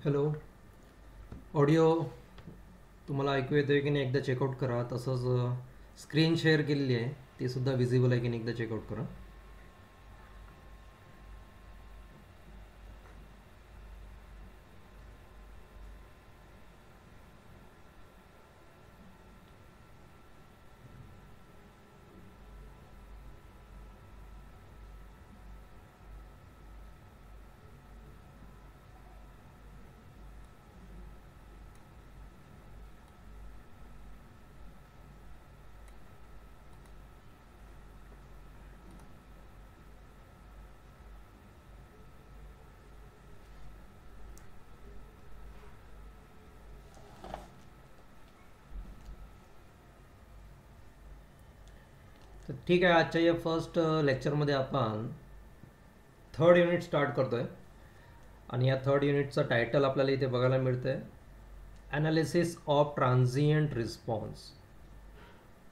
Hello. Audio तुम्हाला ऐकू येतो आहे की नाही एकदा चेकआउट करा. तसंच स्क्रीन शेअर केलेली आहे ती सुद्धा विजिबल आहे की नाही एकदा चेकआउट करा. तर ठीक आहे, आजच्या या फर्स्ट लेक्चरमध्ये आपण थर्ड युनिट स्टार्ट करतो आहे. आणि या थर्ड युनिटचं टायटल आपल्याला इथे बघायला मिळतं आहे, ॲनालिसिस ऑफ ट्रान्झिएंट रिस्पॉन्स.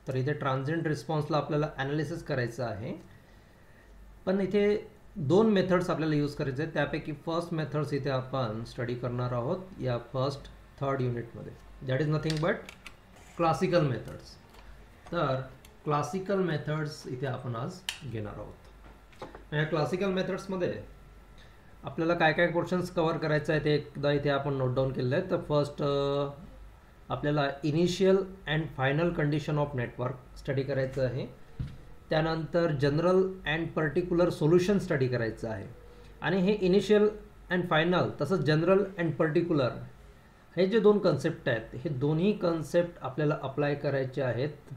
तर इथे ट्रान्झिएंट रिस्पॉन्सला आपल्याला ॲनालिसिस करायचं आहे, पण इथे दोन मेथड्स आपल्याला यूज करायचे आहेत. त्यापैकी फर्स्ट मेथड्स इथे आपण स्टडी करणार आहोत या थर्ड युनिटमध्ये. That is nothing but classical methods. तर क्लासिकल मेथड्स इथे आपण आज घेणार आहोत. या क्लासिकल मेथड्समध्ये आपल्याला काय काय क्वेश्चन्स कव्हर करायचं आहे ते एकदा इथे आपण नोट डाऊन केलेलं आहे. तर फर्स्ट आपल्याला initial and final condition of network study करायचं आहे. त्यानंतर general and particular solution study करायचं आहे. आणि हे इनिशियल अँड फायनल तसंच जनरल अँड पर्टिक्युलर हे जे दोन कन्सेप्ट आहेत, हे दोन्ही कन्सेप्ट आपल्याला अप्लाय करायचे आहेत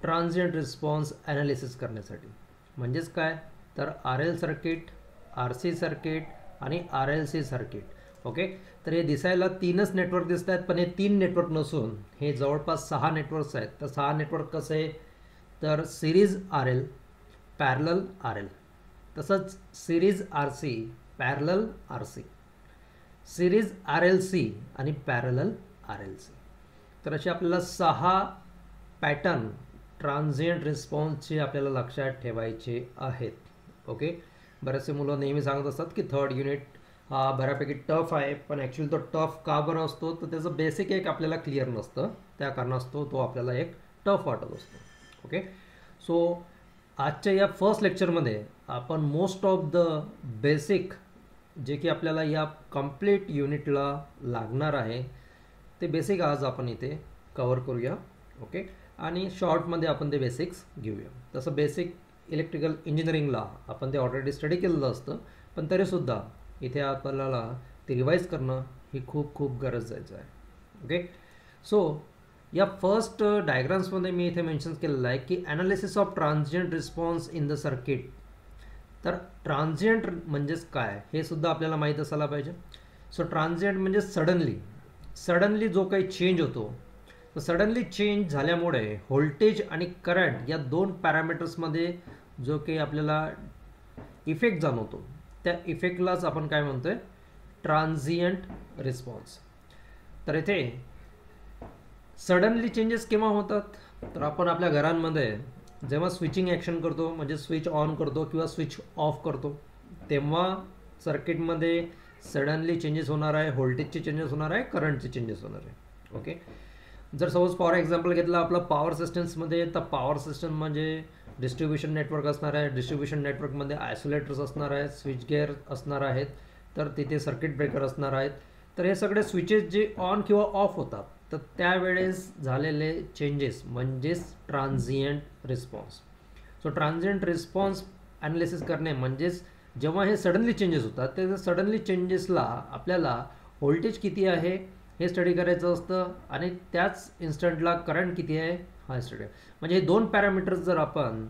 ट्रान्झिएंट रिस्पॉन्स ॲनालिसिस करण्यासाठी. म्हणजेच काय, तर R L circuit, R C circuit आणि R L C circuit. Okay, तर हे दिसायला तीनच नेटवर्क दिसत आहेत, पण हे तीन नेटवर्क नसून हे जवळपास 6 नेटवर्क्स आहेत. तर 6 नेटवर्क कसे, तर series R L, parallel R L, तसंच series R C, parallel R C, series R L C आणि पॅरलल आर एल सी. तर असे आपल्याला 6 पॅटर्न ट्रान्झिएंट रिस्पॉन्सचे आपल्याला लक्षात ठेवायचे आहेत. ओके, बरेचसे मुलं नेहमी सांगत असतात की थर्ड युनिट हा बऱ्यापैकी टफ आहे, पण ॲक्च्युली तो टफ का बरं असतो, तर त्याचं बेसिक एक आपल्याला क्लिअर नसतं, त्या कारणास्तव तो आपल्याला एक टफ वाटत असतो. ओके, सो आजच्या या फर्स्ट लेक्चरमध्ये आपण मोस्ट ऑफ द बेसिक जे की आपल्याला या कंप्लीट युनिटला लागणार आहे ते बेसिक आज आपण इथे कवर करूया. ओके, आणि शॉर्टमध्ये आपण ते बेसिक्स घेऊया. तसं बेसिक इलेक्ट्रिकल इंजिनिअरिंगला आपण ते ऑलरेडी स्टडी केलेलं असतं, पण तरीसुद्धा इथे आपल्याला ते रिवाईज करणं ही खूप खूप गरजेचं आहे. ओके, सो या फर्स्ट डायग्राम्समध्ये मी इथे मेन्शन केलेलं आहे की analysis of transient response in the circuit. तर ट्रान्झिएंट म्हणजेच काय हे सुद्धा आपल्याला माहीत असायला पाहिजे. सो ट्रान्झिएंट म्हणजे सडनली जो काही चेंज होतो, तर सडनली चेंज झाल्यामुळे व्होल्टेज आणि करंट या दोन पॅरामीटर्समध्ये जो काही आपल्याला इफेक्ट जाणवतो, त्या इफेक्टलाच आपण काय म्हणतोय, ट्रान्झिएंट रिस्पॉन्स. तर इथे सडनली चेंजेस केव्हा होतात, तर आपण आपल्या घरांमध्ये जेव्हा स्विचिंग ॲक्शन करतो, म्हणजे स्विच ऑन करतो किंवा स्विच ऑफ करतो, तेव्हा सर्किटमध्ये सडनली चेंजेस होणार आहे, व्होल्टेजचे चेंजेस होणार आहे, करंटचे चेंजेस होणार आहे. ओके, जर सपोज फॉर एक्झाम्पल घेतलं आपलं पॉवर सिस्टम्समध्ये, तर पॉवर सिस्टम म्हणजे डिस्ट्रीब्युशन नेटवर्क असणार आहे. डिस्ट्रीब्युशन नेटवर्कमध्ये आयसोलेटर्स असणार आहेत, स्विच गेअर असणार आहेत, तर तिथे सर्किट ब्रेकर असणार आहेत. तर हे सगळे स्विचेस जे ऑन किंवा ऑफ होतात, तर त्यावेळेस झालेले चेंजेस म्हणजेच transient response. So transient response analysis करणे म्हणजेच जेव्हा हे सडनली चेंजेस होतात, ते सडनली चेंजेसला आपल्याला व्होल्टेज किती आहे हे स्टडी करायचं असतं, आणि त्याच इन्स्टंटला करंट किती आहे हा स्टडी. म्हणजे हे दोन पॅरामीटर्स जर आपण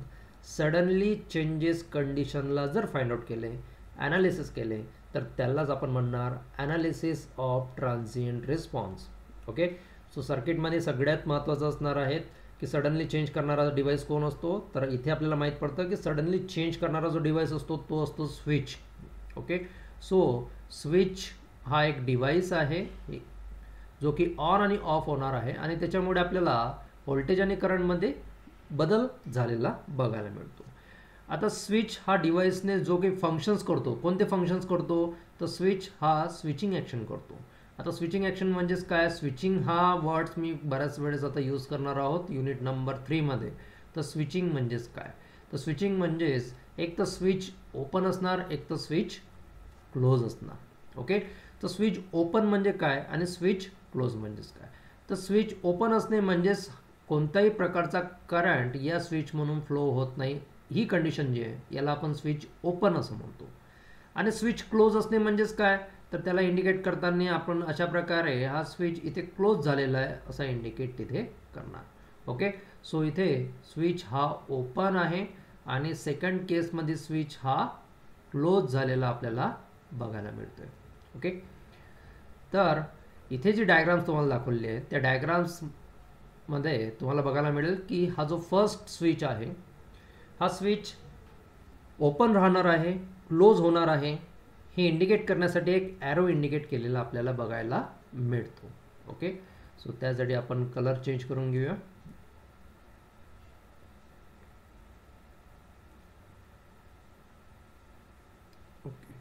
सडनली चेंजेस कंडिशनला जर फाइंड आउट केले, ॲनालिसिस केले, तर त्यालाच आपण म्हणणार analysis of transient response. Okay, so सर्किटमध्ये सगळ्यात महत्त्वाचं असणार आहे की सडनली चेंज करणारा डिव्हाइस कोण असतो, तर इथे आपल्याला माहीत पडतं की सडनली चेंज करणारा जो डिव्हाइस असतो तो असतो स्विच. ओके, सो स्विच हा एक डिव्हाइस आहे जो की ऑन आणि ऑफ होणार आहे, आणि त्याच्यामुळे आपल्याला व्होल्टेज आणि करंटमध्ये बदल झालेला बघायला मिळतो. आता स्विच हा डिव्हाइसने जो काही फंक्शन्स करतो, कोणते फंक्शन्स करतो, तर स्विच हा स्विचिंग ॲक्शन करतो. आता स्विचिंग ॲक्शन म्हणजेच काय, स्विचिंग हा वर्ड्स मी बऱ्याच वेळेस आता यूज करणार आहोत युनिट नंबर 3मध्ये. तर स्विचिंग म्हणजेच काय, तर स्विचिंग म्हणजेच एक तर स्विच ओपन असणार, एक तर स्विच क्लोज असणार. ओके, तर स्विच ओपन म्हणजे काय आणि स्विच क्लोज म्हणजेच काय. तर स्विच ओपन असणे म्हणजेच कोणत्याही प्रकारचा करंट या स्विच म्हणून फ्लो होत नाही, ही कंडिशन जी आहे याला आपण स्विच ओपन असं म्हणतो. आणि स्विच क्लोज असणे म्हणजेच काय, तर त्याला इंडिकेट करताना आपण अशा प्रकारे हा स्विच इथे क्लोज झालेला आहे असा इंडिकेट तिथे करणार. ओके, सो इथे स्विच हा ओपन आहे आणि सेकंड केसमध्ये स्विच हा क्लोज झालेला आपल्याला बघायला मिळतोय. ओके, तर इथे जी डायग्राम्स तुम्हाला दाखवली आहे त्या डायग्राम्समध्ये तुम्हाला बघायला मिळेल की हा जो फर्स्ट स्विच आहे हा स्विच ओपन राहणार आहे, क्लोज होणार आहे, हे इंडिकेट करण्यासाठी एक ॲरो इंडिकेट केलेला आपल्याला बघायला मिळतो. ओके, सो त्यासाठी आपण कलर चेंज करून घेऊया. ओके,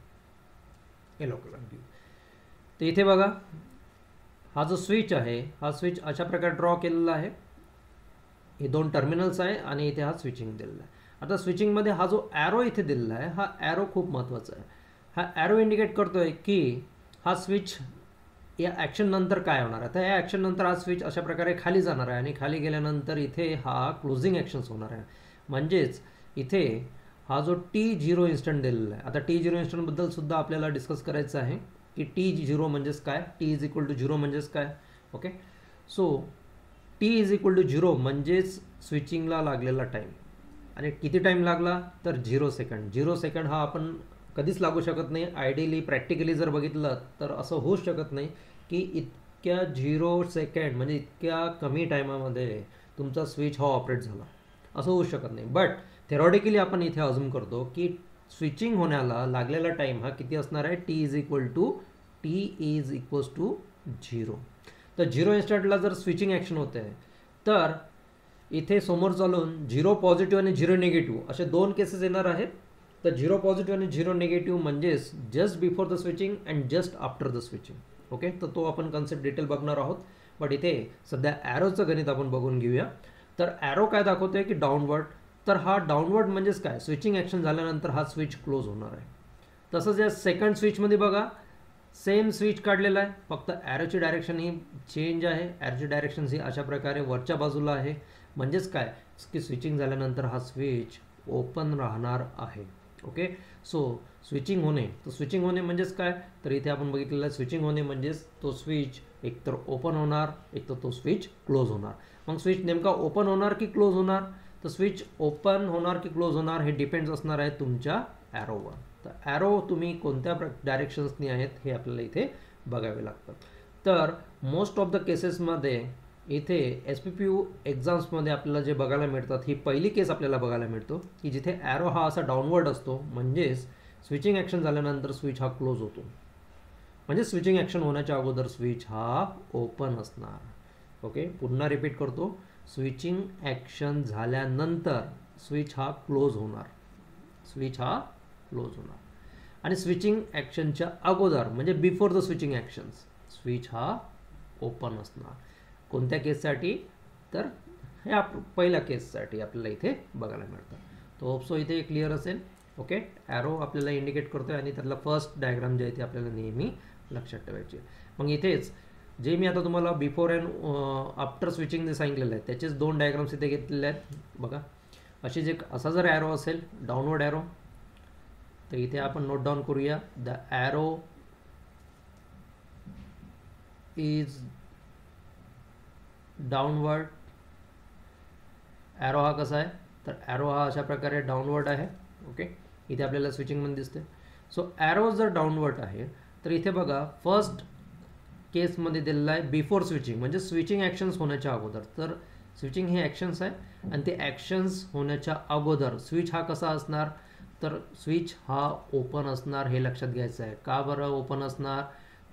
येलो कलर घेऊ. तर इथे बघा हा जो स्विच आहे हा स्विच अशा प्रकारे ड्रॉ केलेला आहे. हे दोन टर्मिनल्स आहे आणि इथे हा स्विचिंग दिलेला आहे. आता स्विचिंगमध्ये हा जो ॲरो इथे दिलेला आहे हा ॲरो खूप महत्त्वाचा आहे. हा ॲरो इंडिकेट करतोय की हा स्विच या ॲक्शन नंतर काय होणार आहे. तर या ॲक्शन नंतर हा स्विच अशा प्रकारे खाली जाणार आहे आणि खाली गेल्यानंतर इथे हा क्लोजिंग ॲक्शन्स होणार आहे. म्हणजेच इथे हा जो T0 इन्स्टंट दिलेला आहे. आता T0 इन्स्टंटबद्दल सुद्धा आपल्याला डिस्कस करायचं आहे की T0 म्हणजेच काय, T=0 म्हणजेच काय. ओके, सो T=0 म्हणजेच स्विचिंगला लागलेला टाईम. आणि किती टाईम लागला तर 0 सेकंड. 0 सेकंड हा आपण कधीच लागू शकत नाही. आयडियली प्रॅक्टिकली जर बघितलं तर असं होऊच शकत नाही की इतक्या 0 सेकंड म्हणजे इतक्या कमी टायमामध्ये तुमचा स्विच हा ऑपरेट झाला, असं होऊ शकत नाही. बट थेरॉटिकली आपण इथे अझूम करतो की स्विचिंग होण्याला लागलेला टाईम हा किती असणार आहे, T=0. तर 0 इन्स्टंटला जर स्विचिंग ॲक्शन होते तर इथे समोर चालून 0 पॉझिटिव्ह आणि 0 निगेटिव्ह असे दोन केसेस येणार आहेत. तर 0 पॉझिटिव्ह आणि 0 निगेटिव्ह म्हणजेच just before the switching and just after the switching. Okay, तर तो आपण कन्सेप्ट डिटेल बघणार आहोत. बट इथे सध्या ॲरोचं गणित आपण बघून घेऊया. तर ॲरो काय दाखवतोय की डाऊनवर्ड. तर हा डाऊनवर्ड म्हणजेच काय, स्विचिंग ॲक्शन झाल्यानंतर हा स्विच क्लोज होणार आहे. तसंच या सेकंड स्विचमध्ये बघा सेम स्विच काढलेला आहे, फक्त ॲरोची डायरेक्शन ही चेंज आहे. ॲरोची डायरेक्शन ही अशा प्रकारे वरच्या बाजूला आहे. म्हणजेच काय की स्विचिंग झाल्यानंतर हा स्विच ओपन राहणार आहे. ओके, सो स्विचिंग होणे, तर स्विचिंग होणे म्हणजेच काय, तर इथे आपण बघितलेलं आहे स्विचिंग होणे म्हणजेच तो स्विच एकतर ओपन होणार एक तर तो स्विच क्लोज होणार. मग स्विच नेमका ओपन होणार की क्लोज होणार, तर स्विच ओपन होणार की क्लोज होणार हे डिपेंड्स असणार आहे तुमच्या ॲरोवर. तर ॲरो तुम्ही कोणत्या डायरेक्शन्सनी आहेत हे आपल्याला इथे बघावे लागतात. तर मोस्ट ऑफ द केसेसमध्ये इथे SPPU एक्झाम्समध्ये आपल्याला जे बघायला मिळतात ही पहिली केस आपल्याला बघायला मिळतो की जिथे ॲरो हा असा डाऊनवर्ड असतो, म्हणजेच स्विचिंग ॲक्शन झाल्यानंतर स्विच हा क्लोज होतो. म्हणजे स्विचिंग ॲक्शन होण्याच्या अगोदर स्विच हा ओपन असणार. ओके, पुन्हा रिपीट करतो, स्विचिंग ॲक्शन झाल्यानंतर स्विच हा क्लोज होणार, स्विच हा क्लोज होणार. आणि स्विचिंग ॲक्शनच्या अगोदर म्हणजे before the switching actions switch हा ओपन असणार. कोणत्या केससाठी, तर ह्या पहिल्या केससाठी आपल्याला इथे बघायला मिळतं. तो होपसो इथे क्लिअर असेल. ओके, ॲरो आपल्याला इंडिकेट करतो आहे आणि त्यातला फर्स्ट डायग्राम जे आहे ते आपल्याला नेहमी लक्षात ठेवायचे. मग इथेच जे मी आता तुम्हाला बिफोर अँड आफ्टर स्विचिंग जे सांगितलेलं आहे त्याचेच दोन डायग्राम्स इथे घेतलेले आहेत. बघा अशी जे असा जर ॲरो असेल डाऊनवर्ड ॲरो, तर इथे आपण नोट डाऊन करूया, the arrow is downward. Arrow हा कसा आहे, तर ॲरो हा अशा प्रकारे डाऊनवर्ड आहे. ओके, इथे आपल्याला स्विचिंगमध्ये दिसते. सो ॲरो जर डाऊनवर्ड आहे तर इथे बघा फर्स्ट केसमध्ये दिलेला आहे बिफोर स्विचिंग म्हणजे स्विचिंग ॲक्शन्स होण्याच्या अगोदर. तर स्विचिंग हे ॲक्शन्स आहे आणि ते ॲक्शन्स होण्याच्या अगोदर स्विच हा कसा असणार, तर स्विच हा ओपन असणार. हे लक्षात घ्यायचं आहे. का बरं ओपन असणार,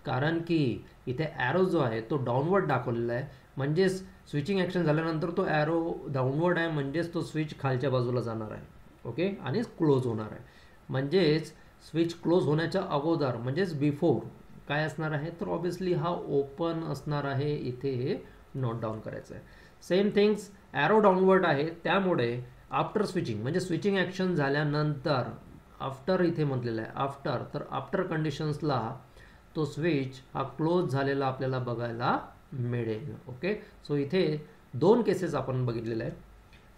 कारण की इथे ॲरो जो आहे तो डाऊनवर्ड दाखवलेला आहे. म्हणजेच स्विचिंग ॲक्शन झाल्यानंतर तो ॲरो डाऊनवर्ड आहे म्हणजेच तो स्विच खालच्या बाजूला जाणार आहे. ओके, आणि क्लोज होणार आहे. म्हणजेच स्विच क्लोज होण्याच्या अगोदर म्हणजेच बिफोर काय असणार आहे, तर ऑब्विसली हा ओपन असणार आहे. इथे हे नोट डाऊन करायचं आहे. सेम थिंग्स ॲरो डाऊनवर्ड आहे, त्यामुळे आफ्टर स्विचिंग म्हणजे स्विचिंग ॲक्शन झाल्यानंतर, आफ्टर इथे म्हटलेलं आहे आफ्टर, तर आफ्टर कंडिशन्सला तो स्विच हा क्लोज झालेला आपल्याला बघायला मिळेल. ओके, सो इथे 2 केसेस आपण बघितलेल्या आहेत.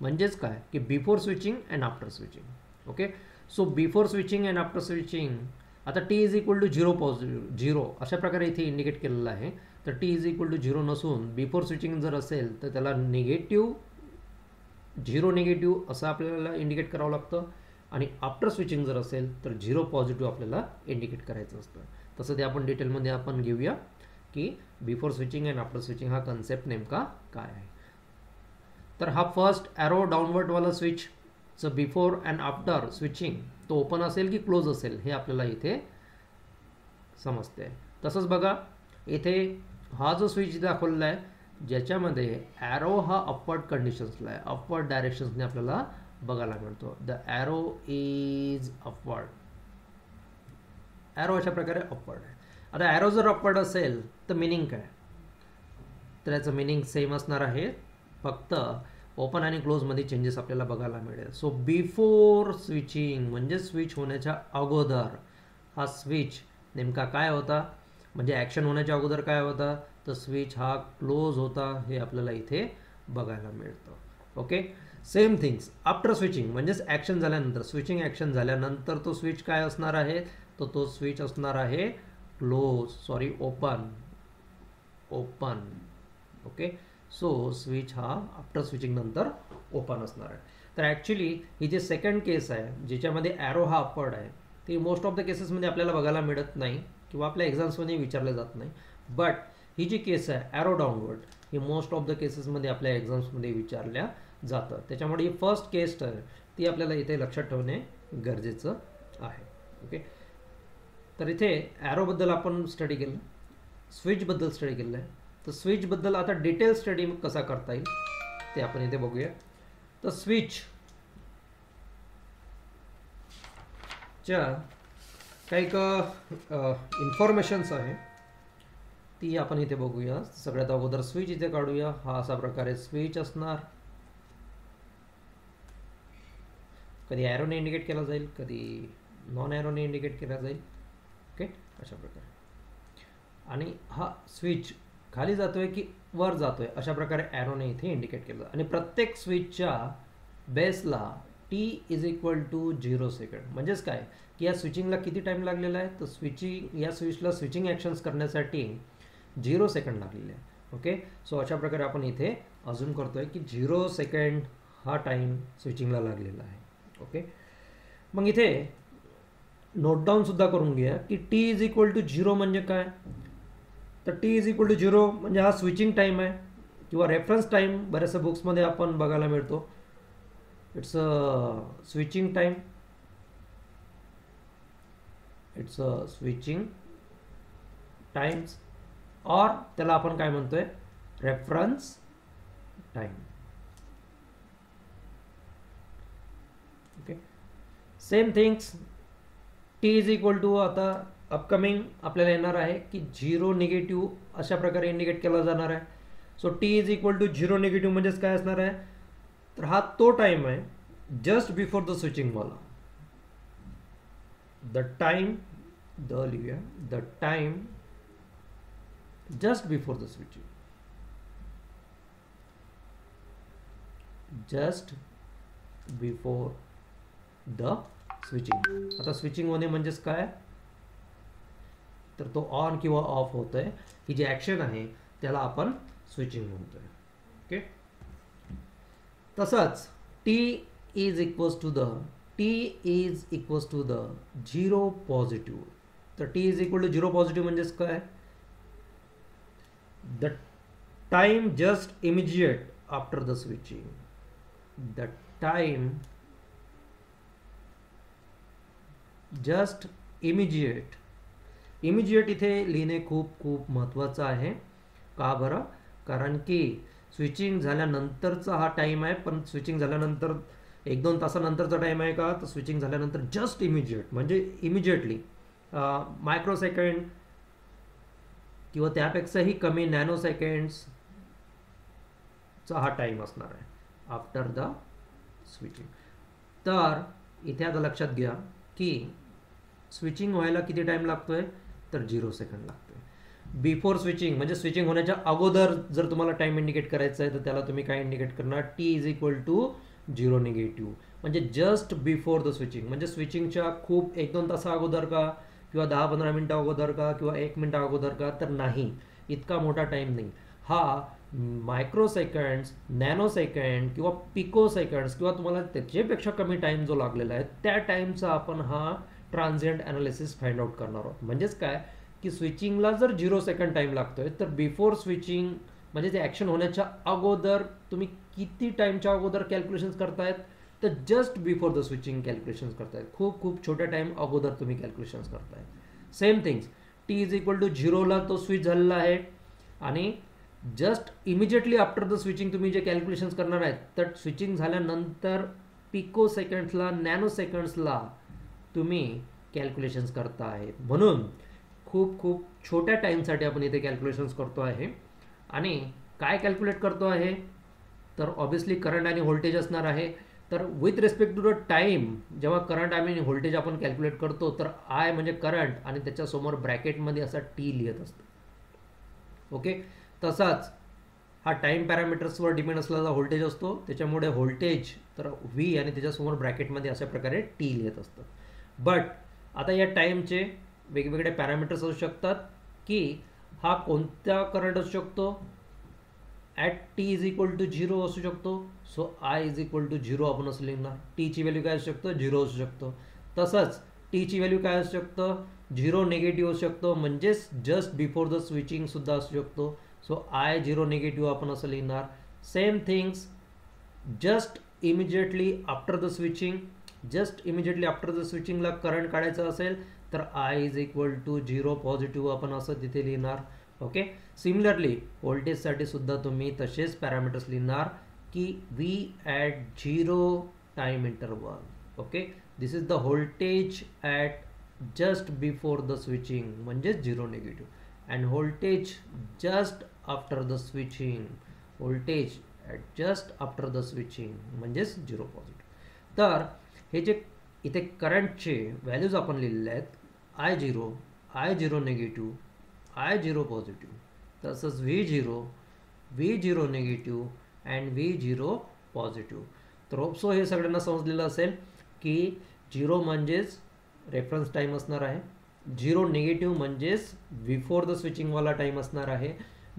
म्हणजेच काय की before switching and after switching. Okay, so before switching and after switching, आता T is equal to 0 positive 0 अशा प्रकारे इथे इंडिकेट केलेलं आहे. तर टी इज इक्वल टू 0 नसून बिफोर स्विचिंग जर असेल तर त्याला निगेटिव्ह 0 निगेटिव्ह असं आपल्याला इंडिकेट करावं लागतं, आणि आफ्टर स्विचिंग जर असेल तर 0 पॉझिटिव्ह आपल्याला इंडिकेट करायचं असतं. तसं ते आपण डिटेलमध्ये आपण घेऊया की before switching and after switching हा कन्सेप्ट नेमका काय आहे. तर हा फर्स्ट ॲरो डाऊनवर्डवाला स्विचचं बिफोर अँड आफ्टर स्विचिंग तो ओपन असेल की क्लोज असेल हे आपल्याला इथे समजते. तसंच बघा इथे हा जो स्विच दाखवलेला आहे ज्याच्यामध्ये ॲरो हा अपवर्ड कंडिशन्सला आहे, अपवर्ड डायरेक्शन्सने आपल्याला बघायला मिळतो. The arrow is upward, arrow अशा प्रकारे अपवर्ड आहे. आता ॲरो जर अपवर्ड असेल तर मिनिंग काय, तर याचं मिनिंग सेम असणार आहे, फक्त ओपन आणि क्लोजमध्ये चेंजेस आपल्याला बघायला मिळेल. सो बिफोर स्विचिंग म्हणजे स्विच होण्याच्या अगोदर हा स्विच नेमका काय होता, म्हणजे ॲक्शन होण्याच्या अगोदर काय होता, तर स्विच हा क्लोज होता हे आपल्याला इथे बघायला मिळतं. Okay, same things after switching म्हणजेच ॲक्शन झाल्यानंतर, स्विचिंग ॲक्शन झाल्यानंतर तो स्विच काय असणार आहे, तर तो स्विच असणार आहे ओपन. ओके, सो स्विच हा आफ्टर स्विचिंग नंतर ओपन असणार आहे. तर ॲक्च्युली ही जी सेकंड केस आहे ज्याच्यामध्ये ॲरो हा अपवर्ड आहे ती मोस्ट ऑफ द केसेसमध्ये आपल्याला बघायला मिळत नाही किंवा आपल्या एक्झाम्समध्ये विचारले जात नाही. बट ही जी केस आहे arrow downward he most of the केसेसमध्ये आपल्या एक्झाम्समध्ये विचारल्या जातं. त्याच्यामुळे ही फर्स्ट केस आहे ती आपल्याला इथे लक्षात ठेवणे गरजेचं आहे. ओके, तर इथे ॲरोबद्दल आपण स्टडी केलं, स्विचबद्दल स्टडी केलं आहे. तर स्विचबद्दल आता डिटेल स्टडी कसा करता येईल ते आपण इथे बघूया. तर स्विचच्या काही इन्फॉर्मेशन्स आहे ती आपण इथे बघूया. सगळ्यात अगोदर स्विच इथे काढूया. हा असा प्रकारे स्विच असणार, कधी ॲरोने इंडिकेट केला जाईल, कधी नॉन ॲरोने इंडिकेट केला जाईल. ओके, अशा प्रकारे. आणि हा स्विच खाली जातोय की वर जातोय अशा प्रकारे ॲरोने इथे इंडिकेट केलं. आणि प्रत्येक स्विचच्या बेसला T is equal to 0 second. म्हणजेच काय की या स्विचिंगला किती टाईम लागलेला आहे, तर या स्विचला स्विचिंग ॲक्शन्स करण्यासाठी 0 सेकंड लागलेले आहे. ओके, सो अशा प्रकारे आपण इथे अजून करतोय की 0 सेकंड हा टाईम स्विचिंगला लागलेला आहे. ओके, मग इथे नोट डाऊन सुद्धा करून घ्या की टी इज इक्वल टू 0 म्हणजे काय, तर टी इज इक्वल टू 0 म्हणजे हा स्विचिंग टाईम आहे किंवा रेफरन्स टाईम बऱ्याचशा बुक्समध्ये आपण बघायला मिळतो. It's a switching time, it's a switching times, और त्याला आपण काय म्हणतोय reference time. Okay, same things T is equal to आता अपकमिंग आपल्याला येणार आहे की 0 निगेटिव्ह अशा प्रकारे इंडिकेट केला जाणार आहे. So T is equal to 0 negative म्हणजेच काय असणार आहे, तर हा तो टाइम आहे जस्ट बिफोर द स्विचिंग वाला. द टाइम लिहूया, the time just before the switching, just before the switching. आता स्विचिंग होणे म्हणजेच काय, तर तो ऑन किंवा ऑफ होतोय, ही जी ॲक्शन आहे त्याला आपण स्विचिंग म्हणतोय. ओके, तसंच T is equals to the 0 positive. तर T is equal to 0 positive म्हणजेच काय, the time just immediate after the switching, the time just immediate इथे लिहिणे खूप महत्त्वाचं आहे. का बरं, कारण की स्विचिंग झाल्यानंतरचा हा टाइम आहे, पण स्विचिंग झाल्यानंतर 1-2 तासानंतरचा टाईम आहे का, तर स्विचिंग झाल्यानंतर जस्ट इमिजिएट म्हणजे इमिजिएटली मायक्रोसेकंड किंवा त्यापेक्षाही कमी नॅनो सेकंड्सचा हा टाईम असणार आहे आफ्टर द स्विचिंग. तर इथे आता लक्षात घ्या की स्विचिंग व्हायला किती टाईम लागतोय, तर 0 सेकंड लागतोय. बिफोर स्विचिंग म्हणजे स्विचिंग होण्याच्या अगोदर जर तुम्हाला टाईम इंडिकेट करायचा आहे तर त्याला तुम्ही काय इंडिकेट करणार, T is equal to 0 negative. म्हणजे जस्ट बिफोर द स्विचिंग म्हणजे स्विचिंगच्या खूप 1-2 तासा अगोदर का, किंवा 10-15 मिनटं अगोदर का, किंवा 1 मिनिट अगोदर का, तर नाही, इतका मोठा टाईम नाही. हा मायक्रो सेकंड्स, नॅनो सेकंड किंवा पिको सेकंड्स किंवा तुम्हाला त्याच्यापेक्षा कमी टाईम जो लागलेला आहे त्या टाईमचा आपण हा ट्रान्झिएंट ॲनालिसिस फाइंड आउट करणार आहोत. म्हणजेच काय की स्विचिंगला जर 0 सेकंड टाईम लागतोय तर बिफोर स्विचिंग म्हणजे ते ॲक्शन होण्याच्या अगोदर तुम्ही किती टाईमच्या अगोदर कॅल्क्युलेशन्स करतायत, तर just before the switching calculations करतायत. खूप खूप छोट्या टाईम अगोदर तुम्ही कॅल्क्युलेशन्स करताय. Same things, T is equal to 0ला तो स्विच झालेला आहे आणि just immediately after the switching तुम्ही जे कॅल्क्युलेशन्स करणार आहेत तर स्विचिंग झाल्यानंतर पिको सेकंड्सला, नॅनो सेकंड्सला तुम्ही कॅल्क्युलेशन्स करता आहेत. म्हणून खूप खूप छोट्या टाईमसाठी आपण इथे कॅल्क्युलेशन्स करतो आहे. आणि काय कॅल्क्युलेट करतो आहे, तर ऑब्विसली करंट आणि व्होल्टेज असणार आहे. तर with respect to the time जेव्हा करंट आणि व्होल्टेज आपण कॅल्क्युलेट करतो तर आय म्हणजे करंट आणि त्याच्यासमोर ब्रॅकेटमध्ये असा टी लिहित असतो. ओके, तसाच हा टाईम पॅरामीटर्सवर डिपेंड असलेला व्होल्टेज असतो, त्याच्यामुळे व्होल्टेज तर व्ही आणि त्याच्यासमोर ब्रॅकेटमध्ये अशा प्रकारे टी लिहित असतं. बट आता या टाईमचे वेगवेगळे पॅरामीटर्स असू शकतात की हा कोणता करंट असू शकतो, at T is equal to 0 असू शकतो. So I is equal to 0 आपण असं लिहिणार. टीची व्हॅल्यू काय असू शकतं, 0 असू शकतो. तसंच टीची व्हॅल्यू काय असू शकतं, 0 निगेटिव्ह असू शकतो, म्हणजेच जस्ट बिफोर द स्विचिंग सुद्धा असू शकतो. सो आय 0 निगेटिव्ह आपण असं लिहिणार. Same things just immediately after the switching, just immediately after the स्विचिंगला करंट काढायचं असेल तर I is equal to 0 positive आपण असं तिथे लिहिणार. ओके, सिमिलरली व्होल्टेजसाठी सुद्धा तुम्ही तसेच पॅरामीटर्स लिहिणार की V at 0 time interval. Okay, this is the voltage at just before the switching म्हणजेच 0 negative, and voltage just after the switching, voltage at just after the switching म्हणजेच 0 पॉझिटिव्ह. तर हे जे इथे करंटचे व्हॅल्यूज आपण लिहिलेले आहेत, I0, I0 negative, I0 positive, तसंच V0, V0 negative and V0 positive. तर होप्सो हे सगळ्यांना समजलेलं असेल की 0 म्हणजेच रेफरन्स टाईम असणार आहे, 0 निगेटिव्ह म्हणजेच बिफोर द स्विचिंगवाला टाईम असणार आहे,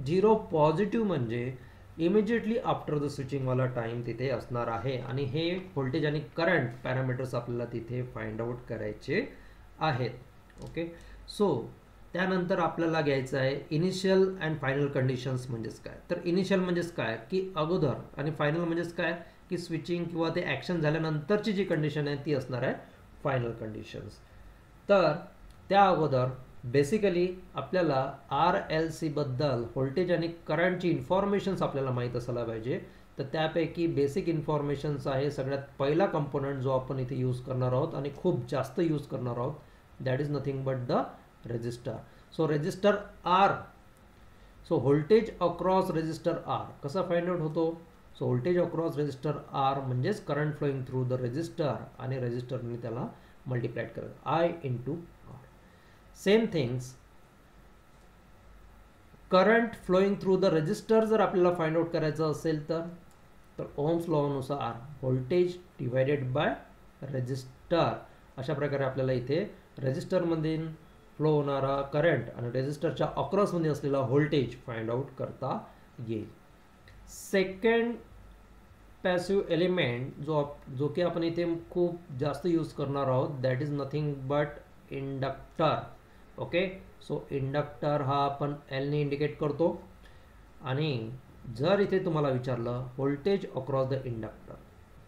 0 पॉझिटिव्ह म्हणजे इमिजिएटली आफ्टर द स्विचिंगवाला टाईम तिथे असणार आहे. आणि हे व्होल्टेज आणि करंट पॅरामीटर्स आपल्याला तिथे फाइंड आउट करायचे आहेत. ओके, सो त्यानंतर आपल्याला घ्यायचं आहे इनिशियल अँड फायनल कंडिशन्स. म्हणजेच काय, तर इनिशियल म्हणजेच काय की अगोदर, आणि फायनल म्हणजेच काय की स्विचिंग किंवा ते ॲक्शन झाल्यानंतरची जी कंडिशन आहे ती असणार आहे फायनल कंडिशन्स. तर त्या अगोदर बेसिकली आपल्याला RLC बद्दल व्होल्टेज आणि करंटची इन्फॉर्मेशन्स आपल्याला माहीत असायला पाहिजे. तर त्यापैकी बेसिक इन्फॉर्मेशन्स आहे सगळ्यात पहिला कंपोनंट जो आपण इथे यूज करणार आहोत आणि खूप जास्त यूज करणार आहोत, that is nothing but the resistor. So resistor R, so voltage across resistor R कसा फाइंड आउट होतो, so voltage across resistor R म्हणजेच current flowing through the resistor आणि रेजिस्टरने त्याला मल्टिप्लाइड करत I into R. Same things current flowing through the resistor जर आपल्याला find out करायचं असेल तर ओम्स लॉनुसार व्होल्टेज डिवायडेड बाय रेजिस्टर, अशा प्रकारे आपल्याला इथे रेजिस्टरमधील फ्लो होणारा करंट आणि रेजिस्टरच्या अक्रॉसमध्ये असलेला व्होल्टेज फाइंड आउट करता येईल. सेकंड पॅसिव्ह एलिमेंट जो की आपण इथे खूप जास्त यूज करणार आहोत, that is nothing but inductor. Okay, so inductor हा आपण एलने इंडिकेट करतो. आणि जर इथे तुम्हाला विचारलं व्होल्टेज अक्रॉस द इंडक्टर,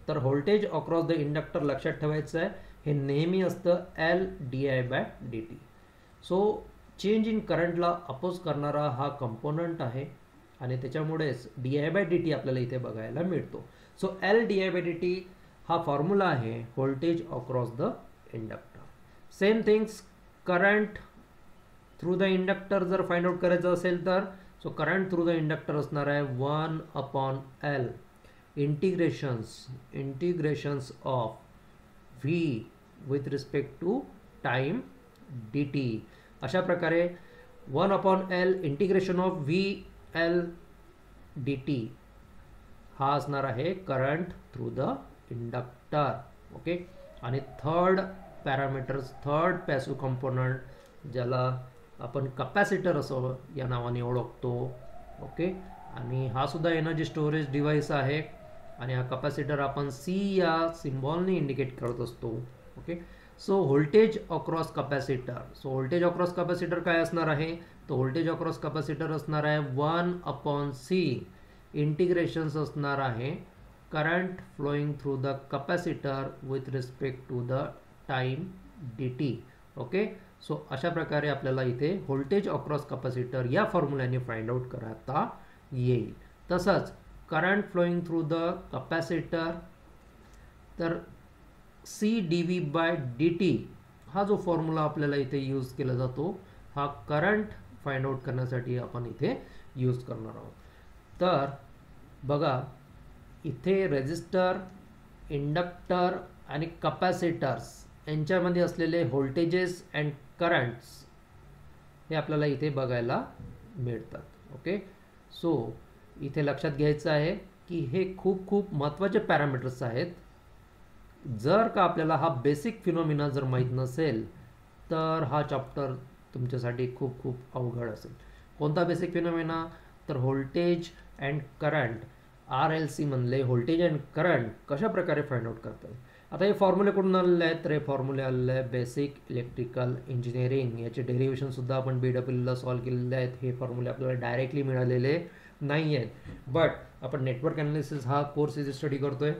तर व्होल्टेज अक्रॉस द इंडक्टर लक्षात ठेवायचं आहे हे नेहमी असतं LdI/dt. सो चेंज इन करंटला अपोज करणारा हा कंपोनंट आहे आणि त्याच्यामुळेच dI/dt आपल्याला इथे बघायला मिळतो. सो LdI/dt हा फॉर्म्युला आहे voltage across the inductor. Same things current through the inductor जर फाइंड आउट करायचं असेल तर so current through the inductor असणार आहे 1/L integrations of V with respect to time dt. अशा प्रकारे 1/L integration of VL dt हा असणार आहे current through the inductor. Okay. आणि थर्ड पॅसिव्ह कंपोनंट ज्याला आपण कपॅसिटर असं या नावाने ओळखतो. ओके. आणि हा सुद्धा एनर्जी स्टोरेज डिव्हाइस आहे आणि हा कपॅसिटर आपण C या सिम्बॉलने इंडिकेट करत असतो. Okay. So voltage across capacitor काय असणार आहे, तो व्होल्टेज अक्रॉस कपॅसिटर असणार आहे 1/C इंटिग्रेशन्स असणार आहे current flowing through the capacitor with respect to the time dt. Okay. So अशा प्रकारे आपल्याला इथे व्होल्टेज अक्रॉस कपॅसिटर या फॉर्म्युल्याने फाइंड आउट करता येईल. तसंच current flowing through the capacitor तर C dV/dt हा जो फॉर्म्युला आपल्याला इथे यूज केला जातो हा करंट फाइंड आउट करण्यासाठी आपण इथे यूज करणार आहोत. तर बघा इथे रेजिस्टर, इंडक्टर आणि कपॅसिटर्स यांच्यामध्ये असलेले व्होल्टेजेस अँड करंट्स हे आपल्याला इथे बघायला मिळतात. ओके. सो इथे लक्षात घ्यायचं आहे की हे खूप महत्त्वाचे पॅरामीटर्स आहेत. जर का आपल्याला हा बेसिक फिनॉमिना जर माहीत नसेल तर हा चॅप्टर तुमच्यासाठी खूप अवघड असेल. कोणता बेसिक फिनॉमिना, तर व्होल्टेज अँड करंट RLC म्हणले व्होल्टेज अँड करंट कशा प्रकारे फाइंड आउट करतात. आता हे फॉर्म्युले कुठून आलेले आहेत, तर हे फॉर्म्युले आलेले आहे बेसिक इलेक्ट्रिकल इंजिनिअरिंग. याचे डेरिव्हेशन सुद्धा आपण BWला सॉल्व्ह केलेले आहेत. हे फॉर्म्युले आपल्याला डायरेक्टली मिळालेले नाही आहेत, बट आपण नेटवर्क ॲनालिसिस हा कोर्स इथे स्टडी करतोय.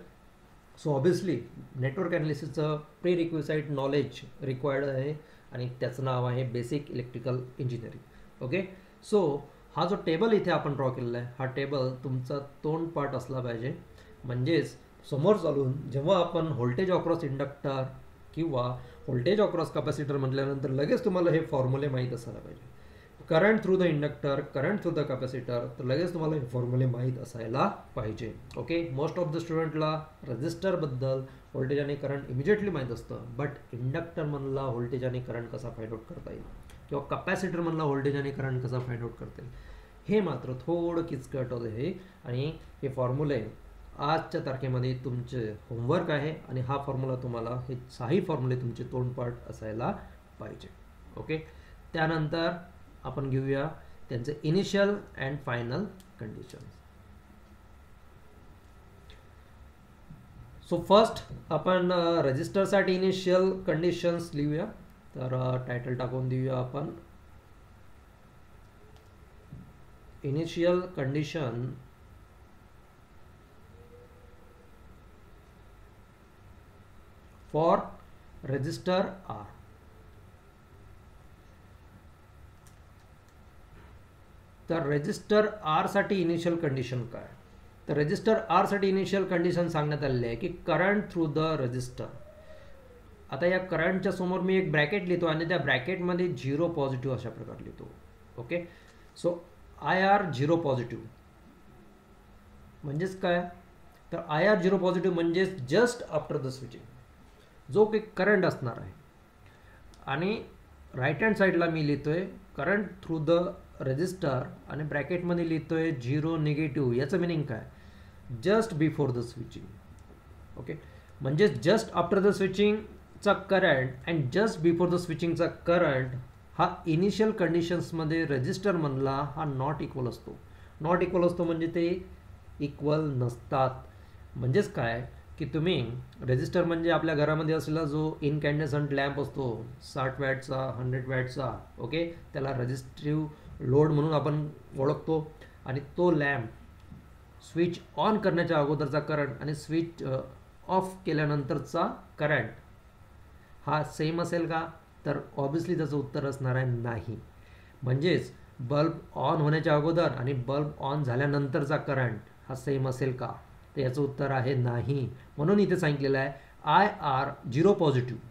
सो ऑब्वियसली नेटवर्क ॲनालिसिसचं प्री रिक्विसाइट नॉलेज रिक्वायर्ड आहे आणि त्याचं नाव आहे basic electrical engineering. Okay. So हा जो टेबल इथे आपण ड्रॉ केलेला आहे हा टेबल तुमचा तोंडपाठ असला पाहिजे. म्हणजेच समोर चालून जेव्हा आपण व्होल्टेज अक्रॉस इंडक्टर किंवा व्होल्टेज अक्रॉस कपॅसिटर म्हटल्यानंतर लगेच तुम्हाला हे फॉर्म्युले माहीत असायला पाहिजे. Current through the inductor, current through the capacitor, तर लगेच तुम्हाला हे फॉर्म्युले माहीत असायला पाहिजे. ओके. मोस्ट ऑफ द स्टुडंटला रजिस्टरबद्दल व्होल्टेज आणि करंट इमिजिएटली माहीत असतं, बट इंडक्टरमधला व्होल्टेज आणि करंट कसा फाइंड आउट करता येईल किंवा कपॅसिटरमधला व्होल्टेज आणि करंट कसा फाइंड आउट करता येईल हे मात्र थोडं किचकट आहे. आणि हे फॉर्म्युले आजच्या तारखेमध्ये तुमचे होमवर्क आहे आणि हा फॉर्म्युला तुम्हाला हे 6 फॉर्म्युले तुमचे तोंडपाठ असायला पाहिजे. ओके. त्यानंतर आपण घेऊया त्यांचे initial and final conditions. So first आपण रजिस्टरसाठी इनिशियल कंडिशन्स लिहूया. तर टायटल टाकून देऊया आपण initial condition for resistor R. तर रेजिस्टर R साठी इनिशियल कंडिशन काय, तर रेजिस्टर R साठी इनिशियल कंडिशन सांगण्यात आलेली आहे की करंट थ्रू द रेजिस्टर. आता या करंटच्या समोर मी एक ब्रॅकेट लिहितो आणि त्या ब्रॅकेटमध्ये 0 पॉझिटिव्ह अशा प्रकारे लिहितो. ओके. सो IR 0 पॉझिटिव्ह म्हणजेच काय, तर IR 0 पॉझिटिव्ह म्हणजेच जस्ट आफ्टर द स्विचिंग जो काही करंट असणार आहे. आणि राईट हँड साईडला मी लिहितोय करंट थ्रू द रेजिस्टर आणि ब्रॅकेटमध्ये लिहितोय 0 निगेटिव्ह. याचं मिनिंग काय, just before the switching. Okay. म्हणजे जस्ट आफ्टर द स्विचिंगचा current and just before the स्विचिंगचा करंट हा इनिशियल कंडिशन्समध्ये रेजिस्टरमधला हा नॉट इक्वल असतो. नॉट इक्वल असतो म्हणजे ते इक्वल नसतात. म्हणजेच काय की तुम्ही रेजिस्टर म्हणजे आपल्या घरामध्ये असलेला जो इनकॅन्डेसंट लॅम्प असतो 60 वॅटचा 100 वॅटचा. ओके. त्याला रेजिस्टिव्ह लोड म्हणून आपण ओळखतो. आणि तो लॅम्प स्विच ऑन करण्याच्या अगोदरचा करंट आणि स्विच ऑफ केल्यानंतरचा करंट हा सेम असेल का, तर ऑब्वियसली त्याचं उत्तर असणार आहे नाही. म्हणजेच बल्ब ऑन होण्याच्या अगोदर आणि बल्ब ऑन झाल्यानंतरचा करंट हा सेम असेल का, तर याचं उत्तर आहे नाही. म्हणून इथे सांगितलेलं आहे IR 0 positive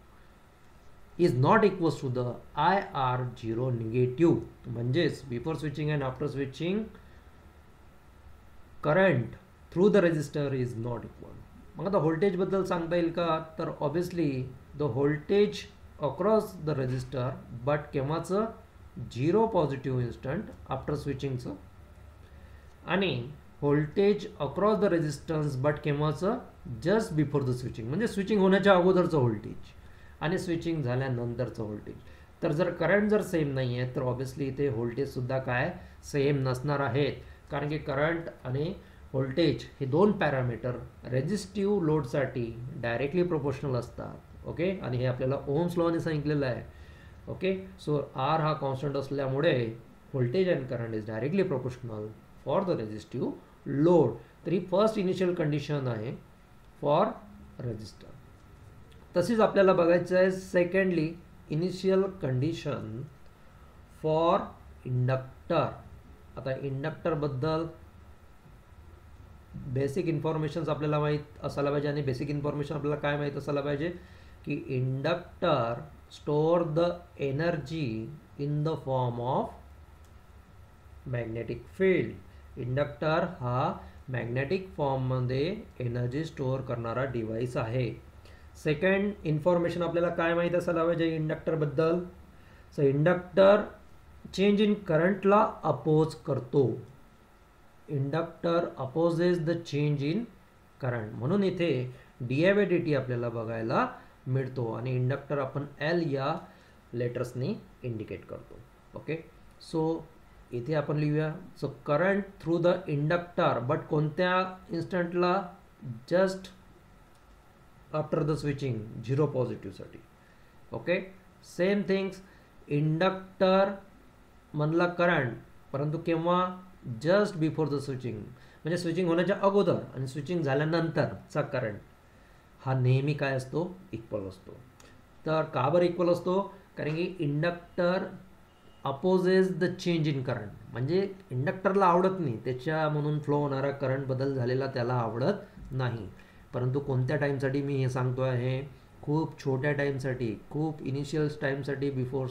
is not equals to the IR 0 negative. म्हणजेच before switching and after switching current through the resistor is not equal. मग आता व्होल्टेजबद्दल सांगता येईल का, तर obviously the voltage across the resistor, but केव्हाचं 0 पॉझिटिव्ह इन्स्टंट आफ्टर स्विचिंगचं, आणि voltage across the resistance but केव्हाचं जस्ट बिफोर द स्विचिंग, म्हणजे स्विचिंग होण्याच्या अगोदरचं व्होल्टेज आणि स्विचिंग झाल्यानंतरचं व्होल्टेज. तर जर करंट जर सेम नाही आहे तर ऑब्वियसली इथे व्होल्टेजसुद्धा काय सेम नसणार आहेत, कारण की करंट आणि व्होल्टेज हे दोन पॅरामीटर रेजिस्टिव्ह लोडसाठी डायरेक्टली प्रोपोर्शनल असतात. ओके, आणि हे आपल्याला ओम्स लॉने सांगितलेलं आहे. ओके, सो आर हा कॉन्स्टंट असल्यामुळे voltage and current is directly proportional for the resistive load. तर ही फर्स्ट इनिशियल कंडिशन आहे फॉर रेजिस्टर. तशीच आपल्याला बघायचं आहे secondly initial condition for inductor. आता इंडक्टरबद्दल बेसिक इन्फॉर्मेशन्स आपल्याला माहीत असायला पाहिजे, आणि बेसिक इन्फॉर्मेशन आपल्याला काय माहीत असायला पाहिजे की inductor store the energy in the form of magnetic field. Inductor हा मॅग्नेटिक फॉर्ममध्ये एनर्जी स्टोअर करणारा डिव्हाइस आहे. सेकंड इन्फॉर्मेशन आपल्याला काय माहीत असायला पाहिजे इंडक्टरबद्दल, सो इंडक्टर चेंज इन करंटला अपोज करतो. Inductor opposes the change in current, म्हणून इथे डी आपल्याला बघायला मिळतो, आणि इंडक्टर आपण L या लेटर्सनी इंडिकेट करतो. ओके, सो इथे आपण लिहूया, so current through the inductor, but कोणत्या इन्स्टंटला, जस्ट आफ्टर द स्विचिंग 0 पॉझिटिव्हसाठी. ओके, सेम थिंग्स इंडक्टर म्हणला करंट, परंतु केव्हा जस्ट बिफोर द स्विचिंग, म्हणजे स्विचिंग होण्याच्या अगोदर आणि स्विचिंग झाल्यानंतरचा करंट हा नेहमी काय असतो इक्वल असतो. तर का बरं इक्वल असतो, कारण की inductor opposes the change in current, म्हणजे इंडक्टरला आवडत नाही त्याच्या म्हणून फ्लो होणारा करंट बदल झालेला त्याला आवडत नाही. परंतु कोणत्या टाईमसाठी मी हे सांगतो आहे, खूप छोट्या टाईमसाठी, खूप इनिशियल टाईमसाठी, बिफोर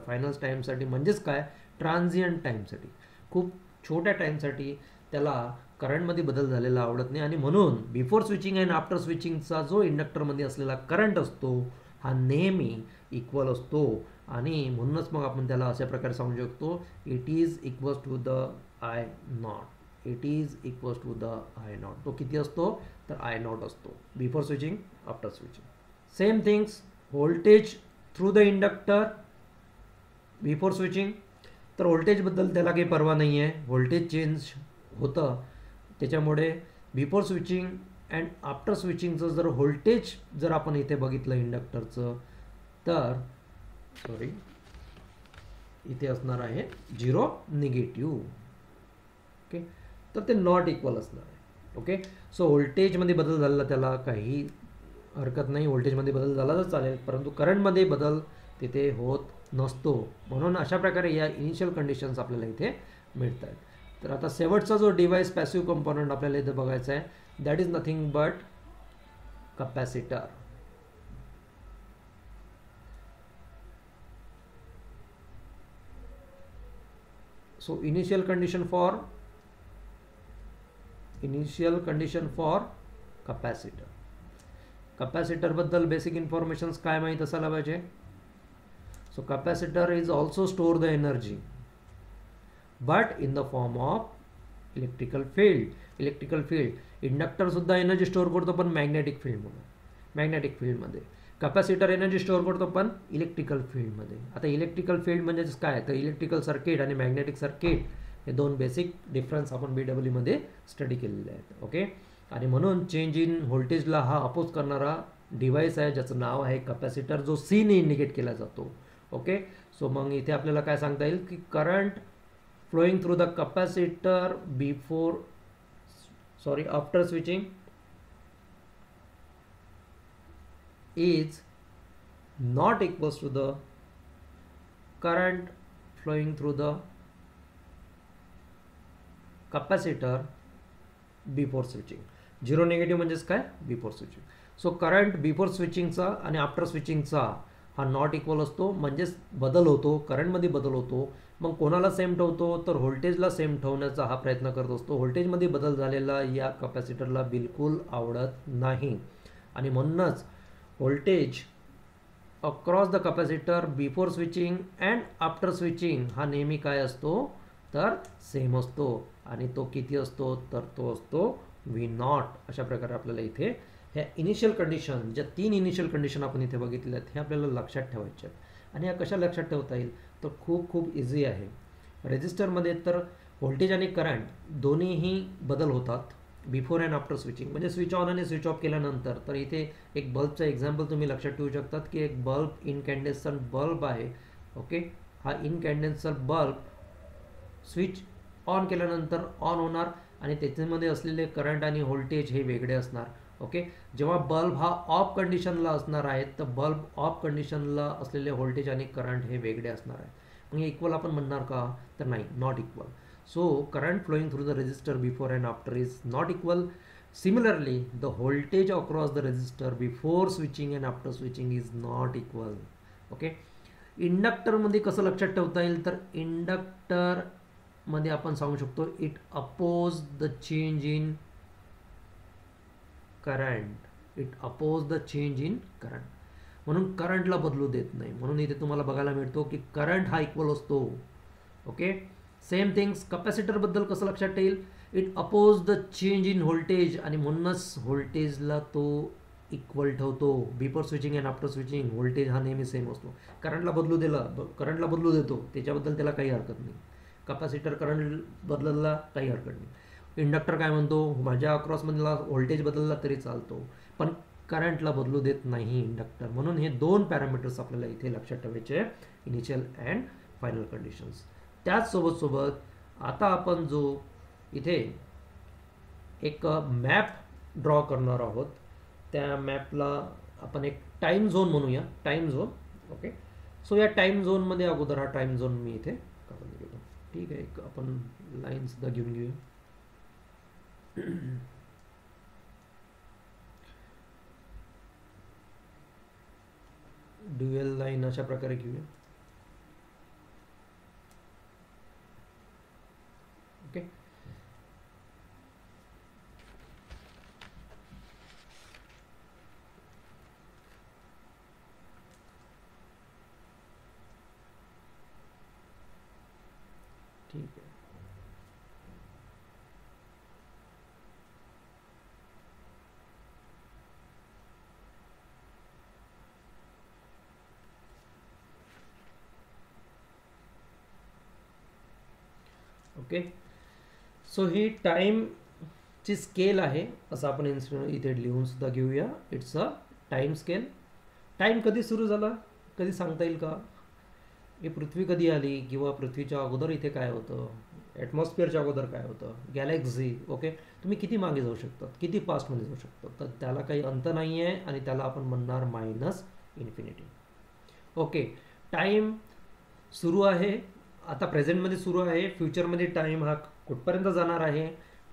फायनल्स टाईमसाठी, म्हणजेच काय ट्रान्झियंट टाईमसाठी, खूप छोट्या टाईमसाठी त्याला करंटमध्ये बदल झालेला आवडत नाही, आणि म्हणून बिफोर स्विचिंग अँड आफ्टर स्विचिंगचा जो इंडक्टरमध्ये असलेला करंट असतो हा नेहमी इक्वल असतो, आणि म्हणूनच मग आपण त्याला अशा प्रकारे सांगू शकतो, it is equals to the I naught. It is equals to the I naught. तो किती असतो, तर आय नॉट असतो before switching after switching. Same things voltage through the inductor before switching, तर व्होल्टेजबद्दल त्याला काही पर्वा नाही आहे, व्होल्टेज चेंज होतं, त्याच्यामुळे बिफोर स्विचिंग अँड आफ्टर स्विचिंगचं जर व्होल्टेज जर आपण इथे बघितलं इंडक्टरचं, तर सॉरी इथे असणार आहे 0 निगेटिव्ह. ओके, तर ते नॉट इक्वल असणार आहे. ओके, सो व्होल्टेजमध्ये बदल झालेला त्याला काही हरकत नाही, व्होल्टेजमध्ये बदल झाला तर चालेल, परंतु करंटमध्ये बदल तिथे होत नसतो. म्हणून अशा प्रकारे या इनिशियल कंडिशन्स आपल्याला इथे मिळत आहेत. तर आता शेवटचा जो डिव्हाइस पॅसिव्ह कंपोनंट आपल्याला इथे बघायचा आहे, that is nothing but capacitor. So initial condition for capacitor. कपॅसिटरबद्दल बेसिक इन्फॉर्मेशन्स काय माहीत असायला पाहिजे. So capacitor is also store the energy but in the form of electrical field. Inductor सुद्धा एनर्जी स्टोअर करतो पण मॅग्नेटिक फील्डमध्ये. कपॅसिटर एनर्जी स्टोअर करतो पण इलेक्ट्रिकल फील्डमध्ये. आता इलेक्ट्रिकल फील्ड म्हणजे काय, तर इलेक्ट्रिकल सर्किट आणि मॅग्नेटिक सर्किट हे दोन बेसिक डिफरन्स आपण BW मध्ये स्टडी केलेले आहेत. ओके, आणि म्हणून चेंज इन व्होल्टेजला हा अपोज करणारा डिव्हाइस आहे ज्याचं नाव आहे कपॅसिटर, जो C ने इंडिकेट केला जातो. ओके, सो मग इथे आपल्याला काय सांगता येईल की current flowing through the capacitor after switching is not equals to the current flowing through the capacitor before switching. Zero negative म्हणजेच काय, before switching. So current before स्विचिंगचा आणि आफ्टर स्विचिंगचा हा नॉट इक्वल असतो, म्हणजेच बदल होतो, करंटमध्ये बदल होतो. मग कोणाला सेम ठेवतो, तर व्होल्टेजला सेम ठेवण्याचा हा प्रयत्न करत असतो. व्होल्टेजमध्ये बदल झालेला या कॅपॅसिटरला बिलकुल आवडत नाही आणि म्हणूनच voltage across the capacitor before switching and after switching हा नेहमी काय असतो, तर सेम असतो. आणि तो किती असतो, तर तो असतो V0. अशा प्रकारे आपल्याला इथे ह्या इनिशियल कंडिशन, ज्या 3 इनिशियल कंडिशन आपण इथे बघितल्या आहेत, हे आपल्याला लक्षात ठेवायचे आहेत. आणि ह्या कशा लक्षात ठेवता येईल, तर खूप खूप इझी आहे. रेजिस्टरमध्ये तर व्होल्टेज आणि करंट दोन्हीही बदल होतात बिफोर अँड आफ्टर स्विचिंग. म्हणजे स्विच ऑन आणि स्विच ऑफ केल्यानंतर. तर इथे एक बल्बचं एक्झाम्पल तुम्ही लक्षात ठेवू शकतात की एक बल्ब इनकॅन्डेन्संट बल्ब आहे. ओके, हा इनकॅन्डेन्संट बल्ब स्विच ऑन केल्यानंतर ऑन होणार आणि त्याच्यामध्ये असलेले करंट आणि व्होल्टेज हे वेगळे असणार. ओके, जेव्हा बल्ब हा ऑफ कंडिशनला असणार आहे, तर बल्ब ऑफ कंडिशनला असलेले व्होल्टेज आणि करंट हे वेगळे असणार आहे. मग इक्वल आपण म्हणणार का, तर नाही, not equal. So current flowing through the resistor before and after is not equal. Similarly, the voltage across the resistor before switching and after switching is not equal. Okay. Inductor मध्ये कसं लक्षात ठेवता येईल, तर इंडक्टर मध्ये आपण सांगू शकतो it oppose the change in current. It oppose the change in current, म्हणून करंटला बदलू देत नाही. म्हणून इथे तुम्हाला बघायला मिळतो की करंट हा इक्वल असतो. ओके, सेम थिंग्स कॅपॅसिटरबद्दल कसं लक्षात येईल, it oppose the change in voltage आणि म्हणूनच व्होल्टेजला तो इक्वल ठेवतो. Before switching and after switching voltage हा नेहमी सेम असतो. करंटला बदलू देतो, त्याच्याबद्दल त्याला काही हरकत नाही. कॅपॅसिटर करंट बदलला काही हरकत नाही. इंडक्टर काय म्हणतो, माझ्या अक्रॉसमधला व्होल्टेज बदलला तरी चालतो, पण करंटला बदलू देत नाही इंडक्टर. म्हणून हे 2 पॅरामीटर्स आपल्याला इथे लक्षात ठेवायचे, इनिशियल अँड फायनल कंडिशन्स. त्याच सोबत आता आपण जो इथे एक मॅप ड्रॉ करणार आहोत, त्या मॅपला आपण एक टाइम झोन म्हणूया, टाइम झोन. ओके, सो या टाइम झोनमध्ये अगोदर हा टाइम झोन मी इथे काढून घेतो. ठीक आहे, एक आपण लाईन सुद्धा घेऊन घेऊया. ड्युएल लाईन अशा प्रकारे घेऊया. ओके, ठीक आहे. ओके, सो ही टाईमची स्केल आहे, असं आपण इथे लिहून सुद्धा घेऊया. It's a time scale. Time कधी सुरू झाला, कधी सांगता येईल का? ही पृथ्वी कधी आली, किंवा पृथ्वीच्या अगोदर इथे काय होतं, ॲटमॉस्फिअरच्या अगोदर काय होतं, गॅलेक्सी. ओके, तुम्ही किती मागे जाऊ शकतात, किती पास्टमध्ये जाऊ शकतात, तर त्याला काही अंत नाही आहे आणि त्याला आपण म्हणणार मायनस इन्फिनिटी. ओके, टाईम सुरू आहे, आता प्रेझेंटमध्ये सुरू आहे, फ्युचरमध्ये टाईम हा कुठपर्यंत जाणार आहे,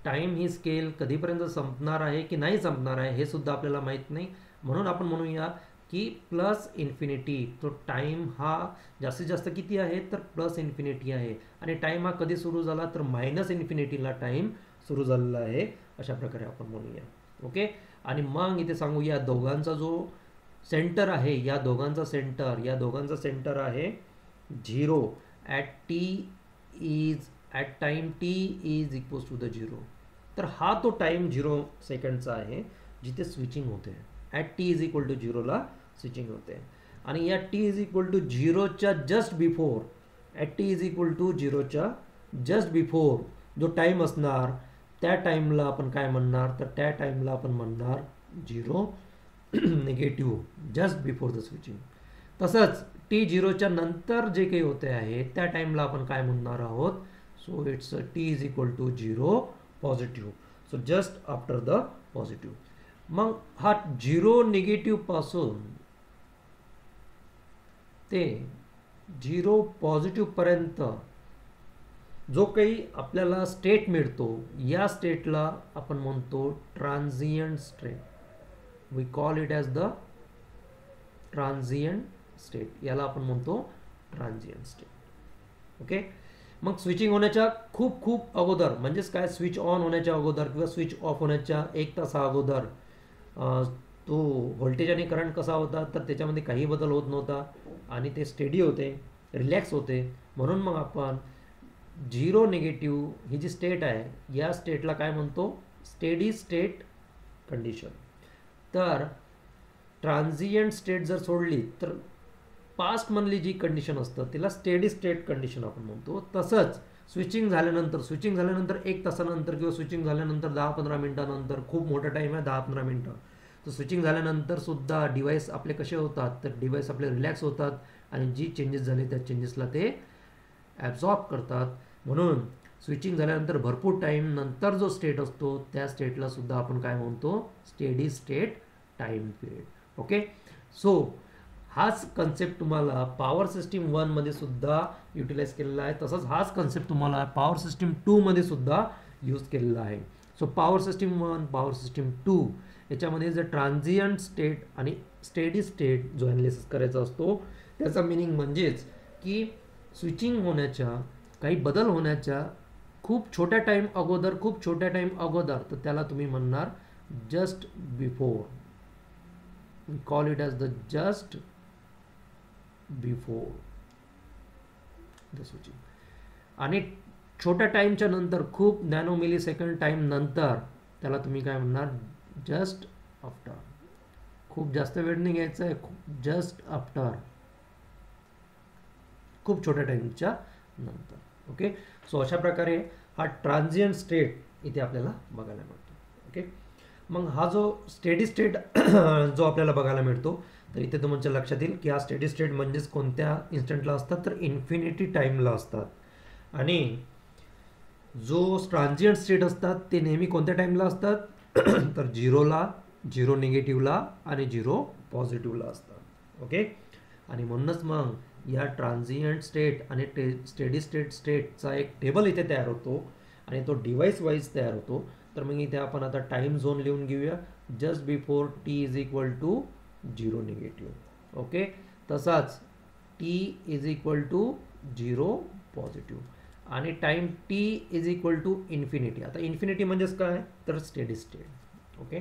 टाईम ही स्केल कधीपर्यंत संपणार आहे की नाही संपणार आहे हे सुद्धा आपल्याला माहीत नाही. म्हणून आपण म्हणूया की प्लस इन्फिनिटी. तो टाईम हा जास्तीत जास्त किती आहे, तर प्लस इन्फिनिटी आहे. आणि टाईम हा कधी सुरू झाला, तर मायनस इन्फिनिटीला टाईम सुरू झालेला आहे, अशा प्रकारे आपण म्हणूया. ओके, आणि मग इथे सांगूया दोघांचा जो सेंटर आहे, या दोघांचा सेंटर आहे 0 at time t is equals to the 0. तर हा तो टाईम 0 सेकंडचा आहे जिथे स्विचिंग होते. At t is equal to 0ला स्विचिंग होते. आणि या t इज इक्वल टू 0च्या just before, at t is equal to 0च्या जस्ट बिफोर जो टाईम असणार, त्या टाईमला आपण काय म्हणणार, तर त्या टाईमला आपण म्हणणार 0 negative, just before the switching. तसंच t0च्या नंतर जे काही होते आहे त्या टाईमला आपण काय म्हणणार आहोत, so it's t is equal to 0 positive. So just after the positive. मग हा 0 निगेटिव्ह पासून ते 0 पॉझिटिव्ह पर्यंत जो काही आपल्याला स्टेट मिळतो या स्टेटला आपण म्हणतो transient state. We call it as the transient state. याला आपण म्हणतो ट्रान्झियंट स्टेट. ओके. मग स्विचिंग होण्याच्या खूप खूप अगोदर, म्हणजेच काय, स्विच ऑन होण्याच्या अगोदर किंवा स्विच ऑफ होण्याच्या 1 तासा अगोदर तो व्होल्टेज आणि करंट कसा होता, तर त्याच्यामध्ये काही बदल होत नव्हता आणि ते स्टेडी होते, रिलॅक्स होते. म्हणून मग आपण झिरो निगेटिव्ह ही जी स्टेट आहे या स्टेटला काय म्हणतो, स्टेडी स्टेट कंडिशन. तर ट्रान्झियंट स्टेट जर सोडली तर पास्ट मधली जी कंडिशन असतं तिला स्टेडी स्टेट कंडिशन आपण म्हणतो. तसंच स्विचिंग झाल्यानंतर 1 तासानंतर किंवा स्विचिंग झाल्यानंतर 10-15 मिनिटानंतर, खूप मोठा टाईम आहे 10-15 मिनिटं, तर स्विचिंग झाल्यानंतर सुद्धा डिव्हाइस आपले कसे होतात, तर डिव्हाइस आपले रिलॅक्स होतात आणि जी चेंजेस झाले त्या चेंजेसला ते ॲब्झॉर्ब करतात. म्हणून स्विचिंग झाल्यानंतर भरपूर टाईम नंतर जो स्टेट असतो त्या स्टेटला सुद्धा आपण काय म्हणतो, steady state time period. Okay. So हाच कन्सेप्ट तुम्हाला पॉवर सिस्टीम 1 मध्ये सुद्धा युटिलाइज केलेला आहे. तसंच हाच कन्सेप्ट तुम्हाला पॉवर सिस्टीम 2 मध्ये सुद्धा यूज केलेला आहे. So power system 1, power system 2 याच्यामध्ये जर ट्रान्झियंट स्टेट आणि स्टेडी स्टेट जो ॲनालिसिस करायचा असतो त्याचा मिनिंग म्हणजेच की स्विचिंग होण्याच्या, काही बदल होण्याच्या खूप छोट्या टाईम अगोदर, तर त्याला तुम्ही म्हणणार just before. We call it as the just before the switching. आणि छोट्या टाईमच्या नंतर, खूप नॅनो मिली सेकंड टाईम नंतर, त्याला तुम्ही काय म्हणणार, जस्ट आफ्टर. खूप जास्त वेळ नाही घ्यायचा आहे, जस्ट आफ्टर, खूप छोट्या टाईमच्या नंतर. ओके. सो अशा प्रकारे हा ट्रान्झियंट स्टेट इथे आपल्याला बघायला मिळतो. ओके. मग हा जो स्टेडी स्टेट जो आपल्याला बघायला मिळतो, तर इथे तुमच्या लक्षात येईल की हा स्टेडी स्टेट म्हणजेच कोणत्या इन्स्टंटला असतात, तर इन्फिनिटी टाईमला असतात. आणि जो ट्रान्झियंट स्टेट असतात ते नेहमी कोणत्या टाईमला असतात, तर 0ला, 0 निगेटिव्हला आणि 0 पॉझिटिव्हला असतात. ओके. आणि म्हणूनच मग या ट्रान्झियंट स्टेट आणि स्टेडी स्टेटचा एक टेबल इथे तयार होतो आणि तो डिव्हाइस वाईज तयार होतो. तर मग इथे आपण आता टाईम झोन लिहून घेऊया, just before T is equal to 0 negative. Okay. तसाच T is equal to 0 positive आणि time T is equal to infinity. आता इन्फिनिटी म्हणजेच काय, तर स्टेडी स्टेट. ओके.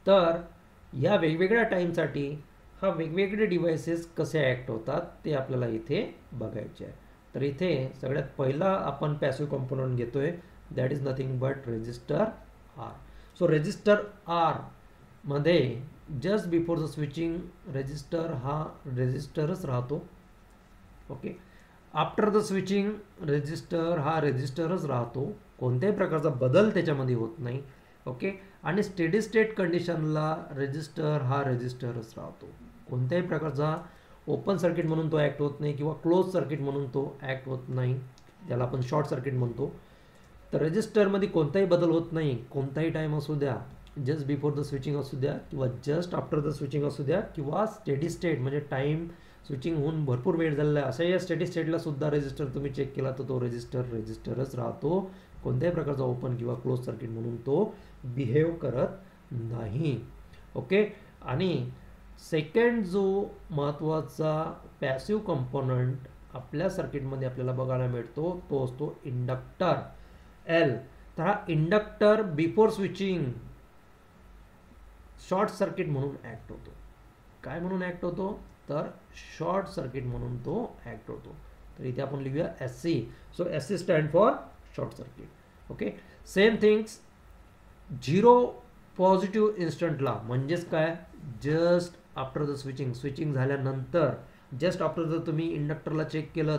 तर या वेगवेगळ्या टाईमसाठी हा वेगवेगळे डिव्हाइसेस कसे ॲक्ट होतात ते आपल्याला इथे बघायचे आहे. तर इथे सगळ्यात पहिला आपण पॅसिव्ह कॉम्पोनंट घेतोय, that is nothing but resistor R. So resistor R मध्ये just before the switching resistor हा रेजिस्टरच राहतो. Okay. After the switching resistor हा रेजिस्टरच राहतो, कोणत्याही प्रकारचा बदल त्याच्यामध्ये होत नाही. ओके. आणि स्टेडी स्टेट कंडिशनला रेजिस्टर हा रेजिस्टरच राहतो, कोणत्याही प्रकारचा ओपन सर्किट म्हणून तो ॲक्ट होत नाही किंवा क्लोज सर्किट म्हणून तो ॲक्ट होत नाही, ज्याला आपण शॉर्ट सर्किट म्हणतो. तर रेजिस्टरमध्ये कोणताही बदल होत नाही, कोणताही टाईम असू द्या, जस्ट बिफोर द स्विचिंग असू द्या किंवा जस्ट आफ्टर द स्विचिंग असू द्या किंवा स्टेडी स्टेट म्हणजे टाईम स्विचिंग होऊन भरपूर वेळ झालेला आहे अशा या स्टेडी स्टेटला सुद्धा रेजिस्टर तुम्ही चेक केला तर तो रेजिस्टरच राहतो, कोणत्याही प्रकारचा ओपन किंवा क्लोज सर्किट म्हणून तो बिहेव करत नाही. ओके. आणि सेकंड जो महत्त्वाचा पॅसिव्ह कंपोनंट आपल्या सर्किटमध्ये आपल्याला बघायला मिळतो तो असतो इंडक्टर एल. तर हा inductor before switching short circuit म्हणून ॲक्ट होतो. काय म्हणून ॲक्ट होतो, तर शॉर्ट सर्किट म्हणून तो ॲक्ट होतो. तर इथे आपण लिहूया SC. So SC stand for short circuit. Okay. Same things 0 positive इन्स्टंटला म्हणजेच काय, जस्ट आफ्टर द स्विचिंग झाल्यानंतर, जस्ट आफ्टर जर तुम्ही इंडक्टरला चेक केलं,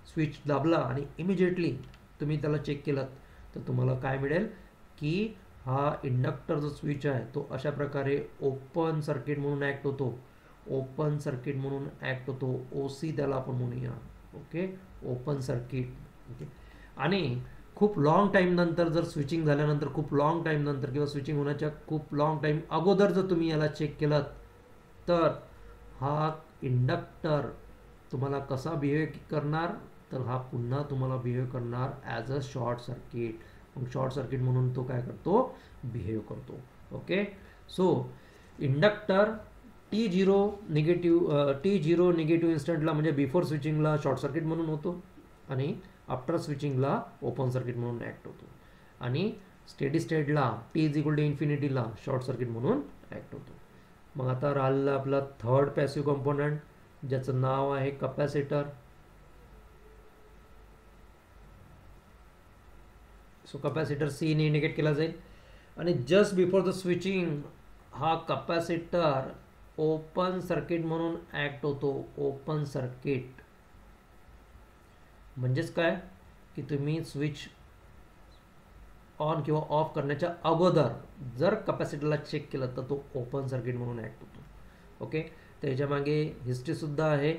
स्विच दाबला आणि इमिजिएटली तुम्ही त्याला चेक केलं तर तुम्हाला काय मिळेल की हा इंडक्टर जो स्विच आहे तो अशा प्रकारे ओपन सर्किट म्हणून ॲक्ट होतो, ओपन सर्किट म्हणून ॲक्ट होतो, OC त्याला आपण म्हणूया. ओके. Open circuit. ओके. आणि खूप लॉंग टाईम नंतर, जर स्विचिंग झाल्यानंतर खूप लॉंग टाईम नंतर किंवा स्विचिंग होण्याच्या खूप लॉंग टाईम अगोदर जर तुम्ही याला चेक केलं तर हा इंडक्टर तुम्हाला कसा बिहेव करणार, तर हा पुन्हा तुम्हाला बिहेव करणार ॲज अ शॉर्ट सर्किट. मग शॉर्ट सर्किट म्हणून तो काय करतो, बिहेव करतो. Okay, so inductor T0 negative इन्स्टंटला म्हणजे बिफोर स्विचिंगला शॉर्ट सर्किट म्हणून होतो आणि आफ्टर स्विचिंगला ओपन सर्किट म्हणून ॲक्ट होतो. आणि स्टेडी स्टेटला T=इन्फिनिटीला शॉर्ट सर्किट म्हणून ॲक्ट होतो. मग आता राहिलं आपला थर्ड पॅसिव्ह कंपोनंट, ज्याचं नाव आहे कपॅसिटर. सो कपॅसिटर C ने इंडिकेट केला जाईल. आणि जस्ट बिफोर द स्विचिंग हा कपॅसिटर ओपन सर्किट म्हणून ॲक्ट होतो. ओपन सर्किट म्हणजेच काय की तुम्ही स्विच ऑन किंवा ऑफ करण्याच्या अगोदर जर कपॅसिटरला चेक केलं तर तो ओपन सर्किट म्हणून ॲक्ट होतो. ओके, त्याच्या मागे हिस्ट्रीसुद्धा आहे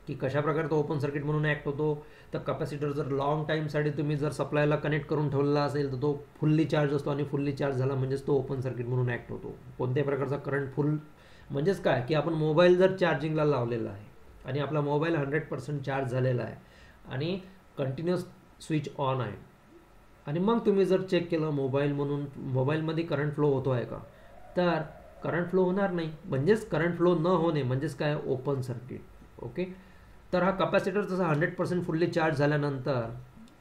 की कशा प्रकारे तो ओपन सर्किट म्हणून ॲक्ट होतो. तर कपॅसिटर जर लॉंग टाईमसाठी तुम्ही जर सप्लायला कनेक्ट करून ठेवलेला असेल तर तो फुल्ली चार्ज असतो आणि फुल्ली चार्ज झाला म्हणजेच तो ओपन सर्किट म्हणून ॲक्ट होतो. कोणत्याही प्रकारचा करंट फुल म्हणजेच काय की आपण मोबाईल जर चार्जिंगला लावलेला आहे आणि आपला मोबाईल 100% चार्ज झालेला आहे आणि कंटिन्युअस स्विच ऑन आहे आणि मग तुम्ही जर चेक केलं मोबाईल म्हणून मोबाईलमध्ये करंट फ्लो होतो आहे का, तर करंट फ्लो होणार नाही. म्हणजेच करंट फ्लो न होणे म्हणजेच काय, ओपन सर्किट. ओके, तर हा कपॅसिटर जसा 100% फुल्ली चार्ज झाल्यानंतर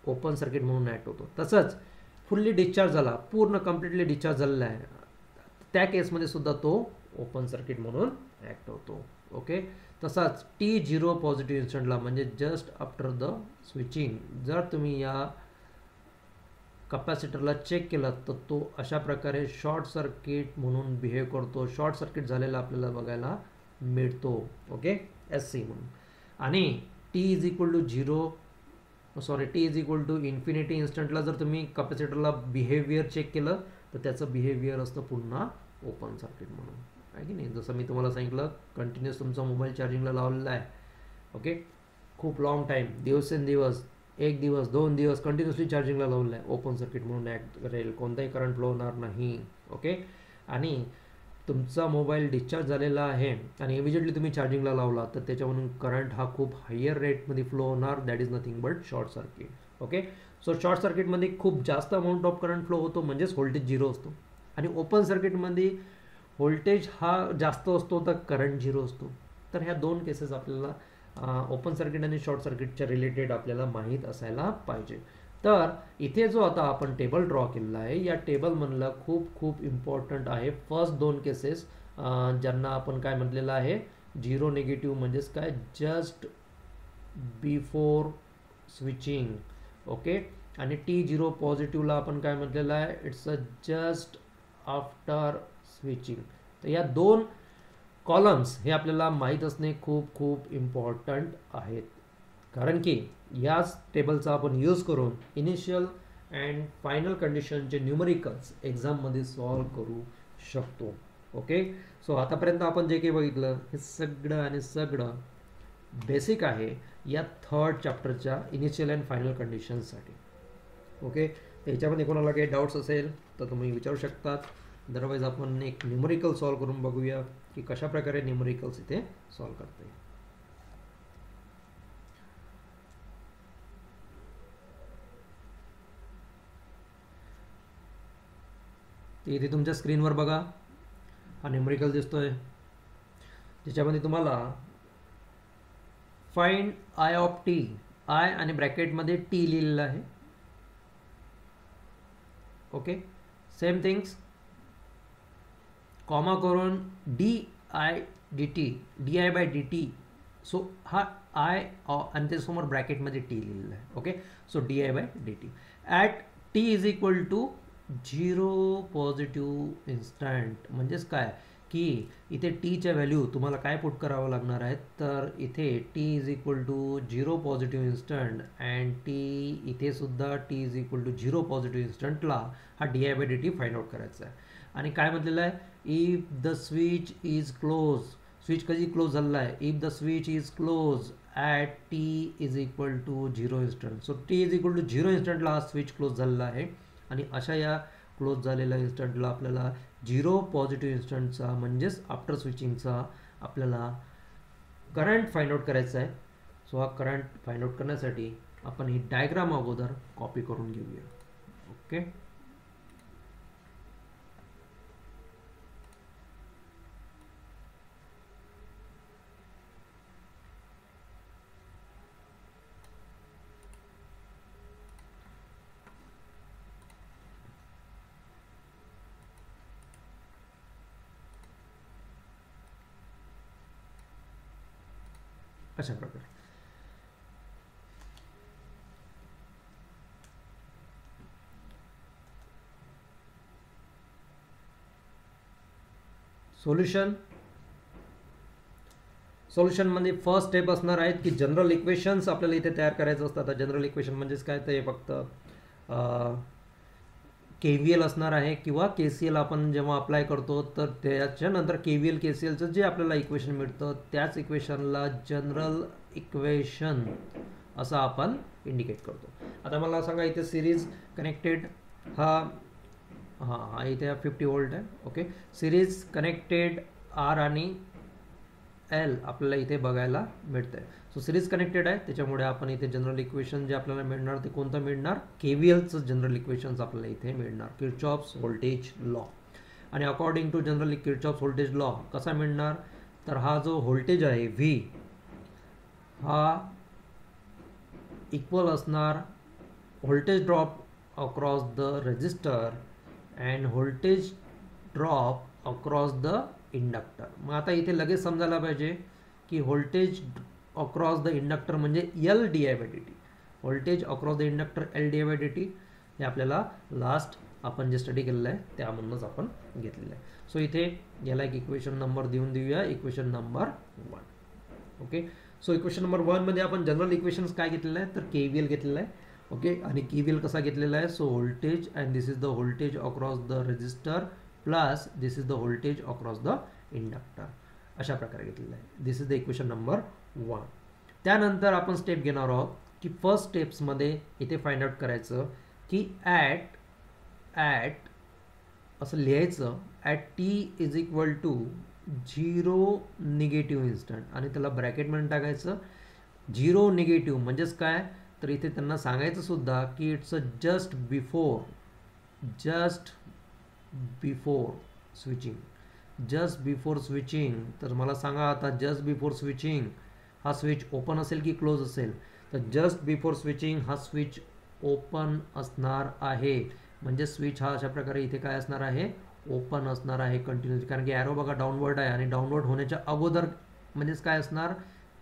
ओपन सर्किट म्हणून ॲक्ट होतो. तसंच फुल्ली डिस्चार्ज झाला, पूर्ण कम्प्लिटली डिस्चार्ज झालेला आहे, त्या केसमध्ये सुद्धा तो ओपन सर्किट म्हणून ॲक्ट होतो. ओके, तसाच T0 पॉझिटिव्ह इन्स्टंटला म्हणजे जस्ट आफ्टर द स्विचिंग जर तुम्ही या कपॅसिटरला चेक केलं तर तो अशा प्रकारे शॉर्ट सर्किट म्हणून बिहेव करतो. शॉर्ट सर्किट झालेला आपल्याला बघायला मिळतो. ओके, SC म्हणून. आणि T=इन्फिनिटी इन्स्टंटला जर तुम्ही कपॅसिटरला बिहेवियर चेक केलं तर त्याचं बिहेवियर असतं पुन्हा ओपन सर्किट म्हणून, आहे की नाही. जसं मी तुम्हाला सांगितलं कंटिन्युअस तुमचा मोबाईल चार्जिंगला लावलेला आहे. ओके, खूप लॉंग टाईम, दिवसेंदिवस, 1 दिवस 2 दिवस कंटिन्युअसली चार्जिंगला लावलेलं आहे, ओपन सर्किट म्हणून ॲक्ट करेल, कोणताही करंट फ्लो होणार नाही. ओके, आणि तुमचा मोबाईल डिस्चार्ज झालेला आहे आणि इमिजिएटली तुम्ही चार्जिंगला लावला तर त्याच्यामधून करंट हा खूप हायर रेटमध्ये फ्लो होणार. That is nothing but short circuit. Okay, so short सर्किटमध्ये खूप जास्त अमाऊंट ऑफ करंट फ्लो होतो म्हणजेच व्होल्टेज 0 असतो आणि ओपन सर्किटमध्ये व्होल्टेज हा जास्त असतो तर करंट 0 असतो. तर ह्या दोन केसेस आपल्याला ओपन सर्किट आणि शॉर्ट सर्किटच्या रिलेटेड आपल्याला माहीत असायला पाहिजे. तर इथे जो आता आपण टेबल ड्रॉ केलेला आहे या टेबलमधला खूप खूप इम्पॉर्टंट आहे फर्स्ट 2 केसेस ज्यांना आपण काय म्हटलेलं आहे, 0 निगेटिव्ह म्हणजेच काय, जस्ट बिफोर स्विचिंग. ओके, आणि T0 पॉझिटिव्हला आपण काय म्हटलेलं आहे, it's a just after switching. तर या 2 कॉलम्स हे आपल्याला माहीत असणे खूप खूप इम्पॉर्टंट आहेत, कारण की याच टेबलचा आपण यूज करून इनिशियल अँड फायनल कंडिशनचे न्यूमरिकल्स एक्झाममध्ये सॉल्व करू शकतो. ओके, सो आतापर्यंत आपण जे काही बघितलं हे सगळं बेसिक आहे या थर्ड चॅप्टरच्या इनिशियल अँड फायनल कंडिशनसाठी. ओके, त्याच्यामध्ये कोणाला काही डाऊट्स असेल तर तुम्ही विचारू शकतात. अदरवाईज आपण एक न्यूमरिकल सॉल्व करून बघूया की कशा प्रकारे न्यूमरिकल्स इथे सॉल्व करता येईल. इथे तुमच्या स्क्रीनवर बघा हा न्यूमरिकल दिसतोय, ज्याच्यामध्ये तुम्हाला find I of T, I आणि ब्रॅकेटमध्ये T लिहिलेलं आहे. ओके, सेम थिंग्स कॉमा करून di/dt. सो हा I आणि त्याच्यासमोर ब्रॅकेटमध्ये T लिहिलेला आहे. Okay, so di/dt at T=0 positive instant म्हणजेच काय की इथे टीच्या व्हॅल्यू तुम्हाला काय पुट करावं लागणार आहे, तर इथे T=0 पॉझिटिव्ह इन्स्टंट अँड इथे सुद्धा T=0 पॉझिटिव्ह इन्स्टंटला हा di/dt फाइंड आउट करायचा आहे. आणि काय म्हटलेलं आहे, if the switch is close, switch कधी क्लोज झालेला आहे, if the switch is close at T=0 instant. So T=0 इन्स्टंटला हा स्विच क्लोज झालेला आहे आणि अशा या क्लोज झालेल्या इन्स्टंटला आपल्याला 0 पॉझिटिव्ह इन्स्टंटचा म्हणजेच आफ्टर स्विचिंगचा आपल्याला करंट फाइंड आउट करायचा आहे. सो हा करंट फाइंड आउट करण्यासाठी आपण ही डायग्राम अगोदर कॉपी करून घेऊया. ओके, अशा प्रकारे. सोल्युशनमध्ये फर्स्ट स्टेप असणार आहेत की जनरल इक्वेशन्स आपल्याला इथे तयार करायचं असतं. आता जनरल इक्वेशन म्हणजेच काय, तर हे फक्त KVL असणार आहे किंवा KCL आपण जेव्हा अप्लाय करतो तर त्याच्यानंतर KVL KCLचं जे आपल्याला इक्वेशन मिळतं त्याच इक्वेशनला जनरल इक्वेशन असं आपण इंडिकेट करतो. आता मला सांगा, इथे सिरीज कनेक्टेड हा इथे 50 व्होल्ट आहे. ओके, सिरीज कनेक्टेड R आणि L आपल्याला इथे बघायला मिळतंय. सो सिरीज कनेक्टेड आहे, त्याच्यामुळे आपण इथे जनरल इक्वेशन जे आपल्याला मिळणार ते कोणतं मिळणार, KVLचं जनरल इक्वेशन्स आपल्याला इथे मिळणार, किर्चॉफ्स व्होल्टेज लॉ. आणि according to general Kirchhoff's voltage law कसा मिळणार, तर हा जो व्होल्टेज आहे V हा इक्वल असणार voltage drop across the resistor and voltage drop across the inductor. मग आता इथे लगेच समजायला पाहिजे की व्होल्टेज अक्रॉस द इंडक्टर म्हणजे LdI/dt. Voltage across the inductor LdI/dt हे आपल्याला लास्ट आपण जे स्टडी केलेलं आहे त्यामधूनच आपण घेतलेलं आहे. सो इथे याला एक इक्वेशन नंबर देऊन देऊया, equation number 1. Okay, so equation number 1 मध्ये आपण जनरल इक्वेशन्स काय घेतलेलं आहे, तर KVL घेतलेलं आहे. ओके, आणि KVL कसा घेतलेला आहे, so voltage and this is the voltage across the resistor plus this is the voltage across the inductor, अशा प्रकारे घेतलेलं आहे. This is the equation number 1. त्यानंतर आपण स्टेप घेणार आहोत की फर्स्ट स्टेप्समध्ये इथे फाइंड आउट करायचं की ॲट असं लिहायचं, at T is equal to 0 negative instant आणि त्याला ब्रॅकेटमध्ये टाकायचं 0 निगेटिव्ह. म्हणजेच काय, तर इथे त्यांना सांगायचं सुद्धा की it's a just before switching. तर मला सांगा आता, जस्ट बिफोर स्विचिंग हा स्विच ओपन असेल की क्लोज असेल, तर जस्ट बिफोर स्विचिंग हा स्विच ओपन असणार आहे. म्हणजे स्विच हा अशा प्रकारे इथे काय असणार आहे, ओपन असणार आहे कंटिन्युअसली, कारण की ॲरो बघा डाऊनवर्ड आहे आणि डाऊनवर्ड होण्याच्या अगोदर म्हणजेच काय असणार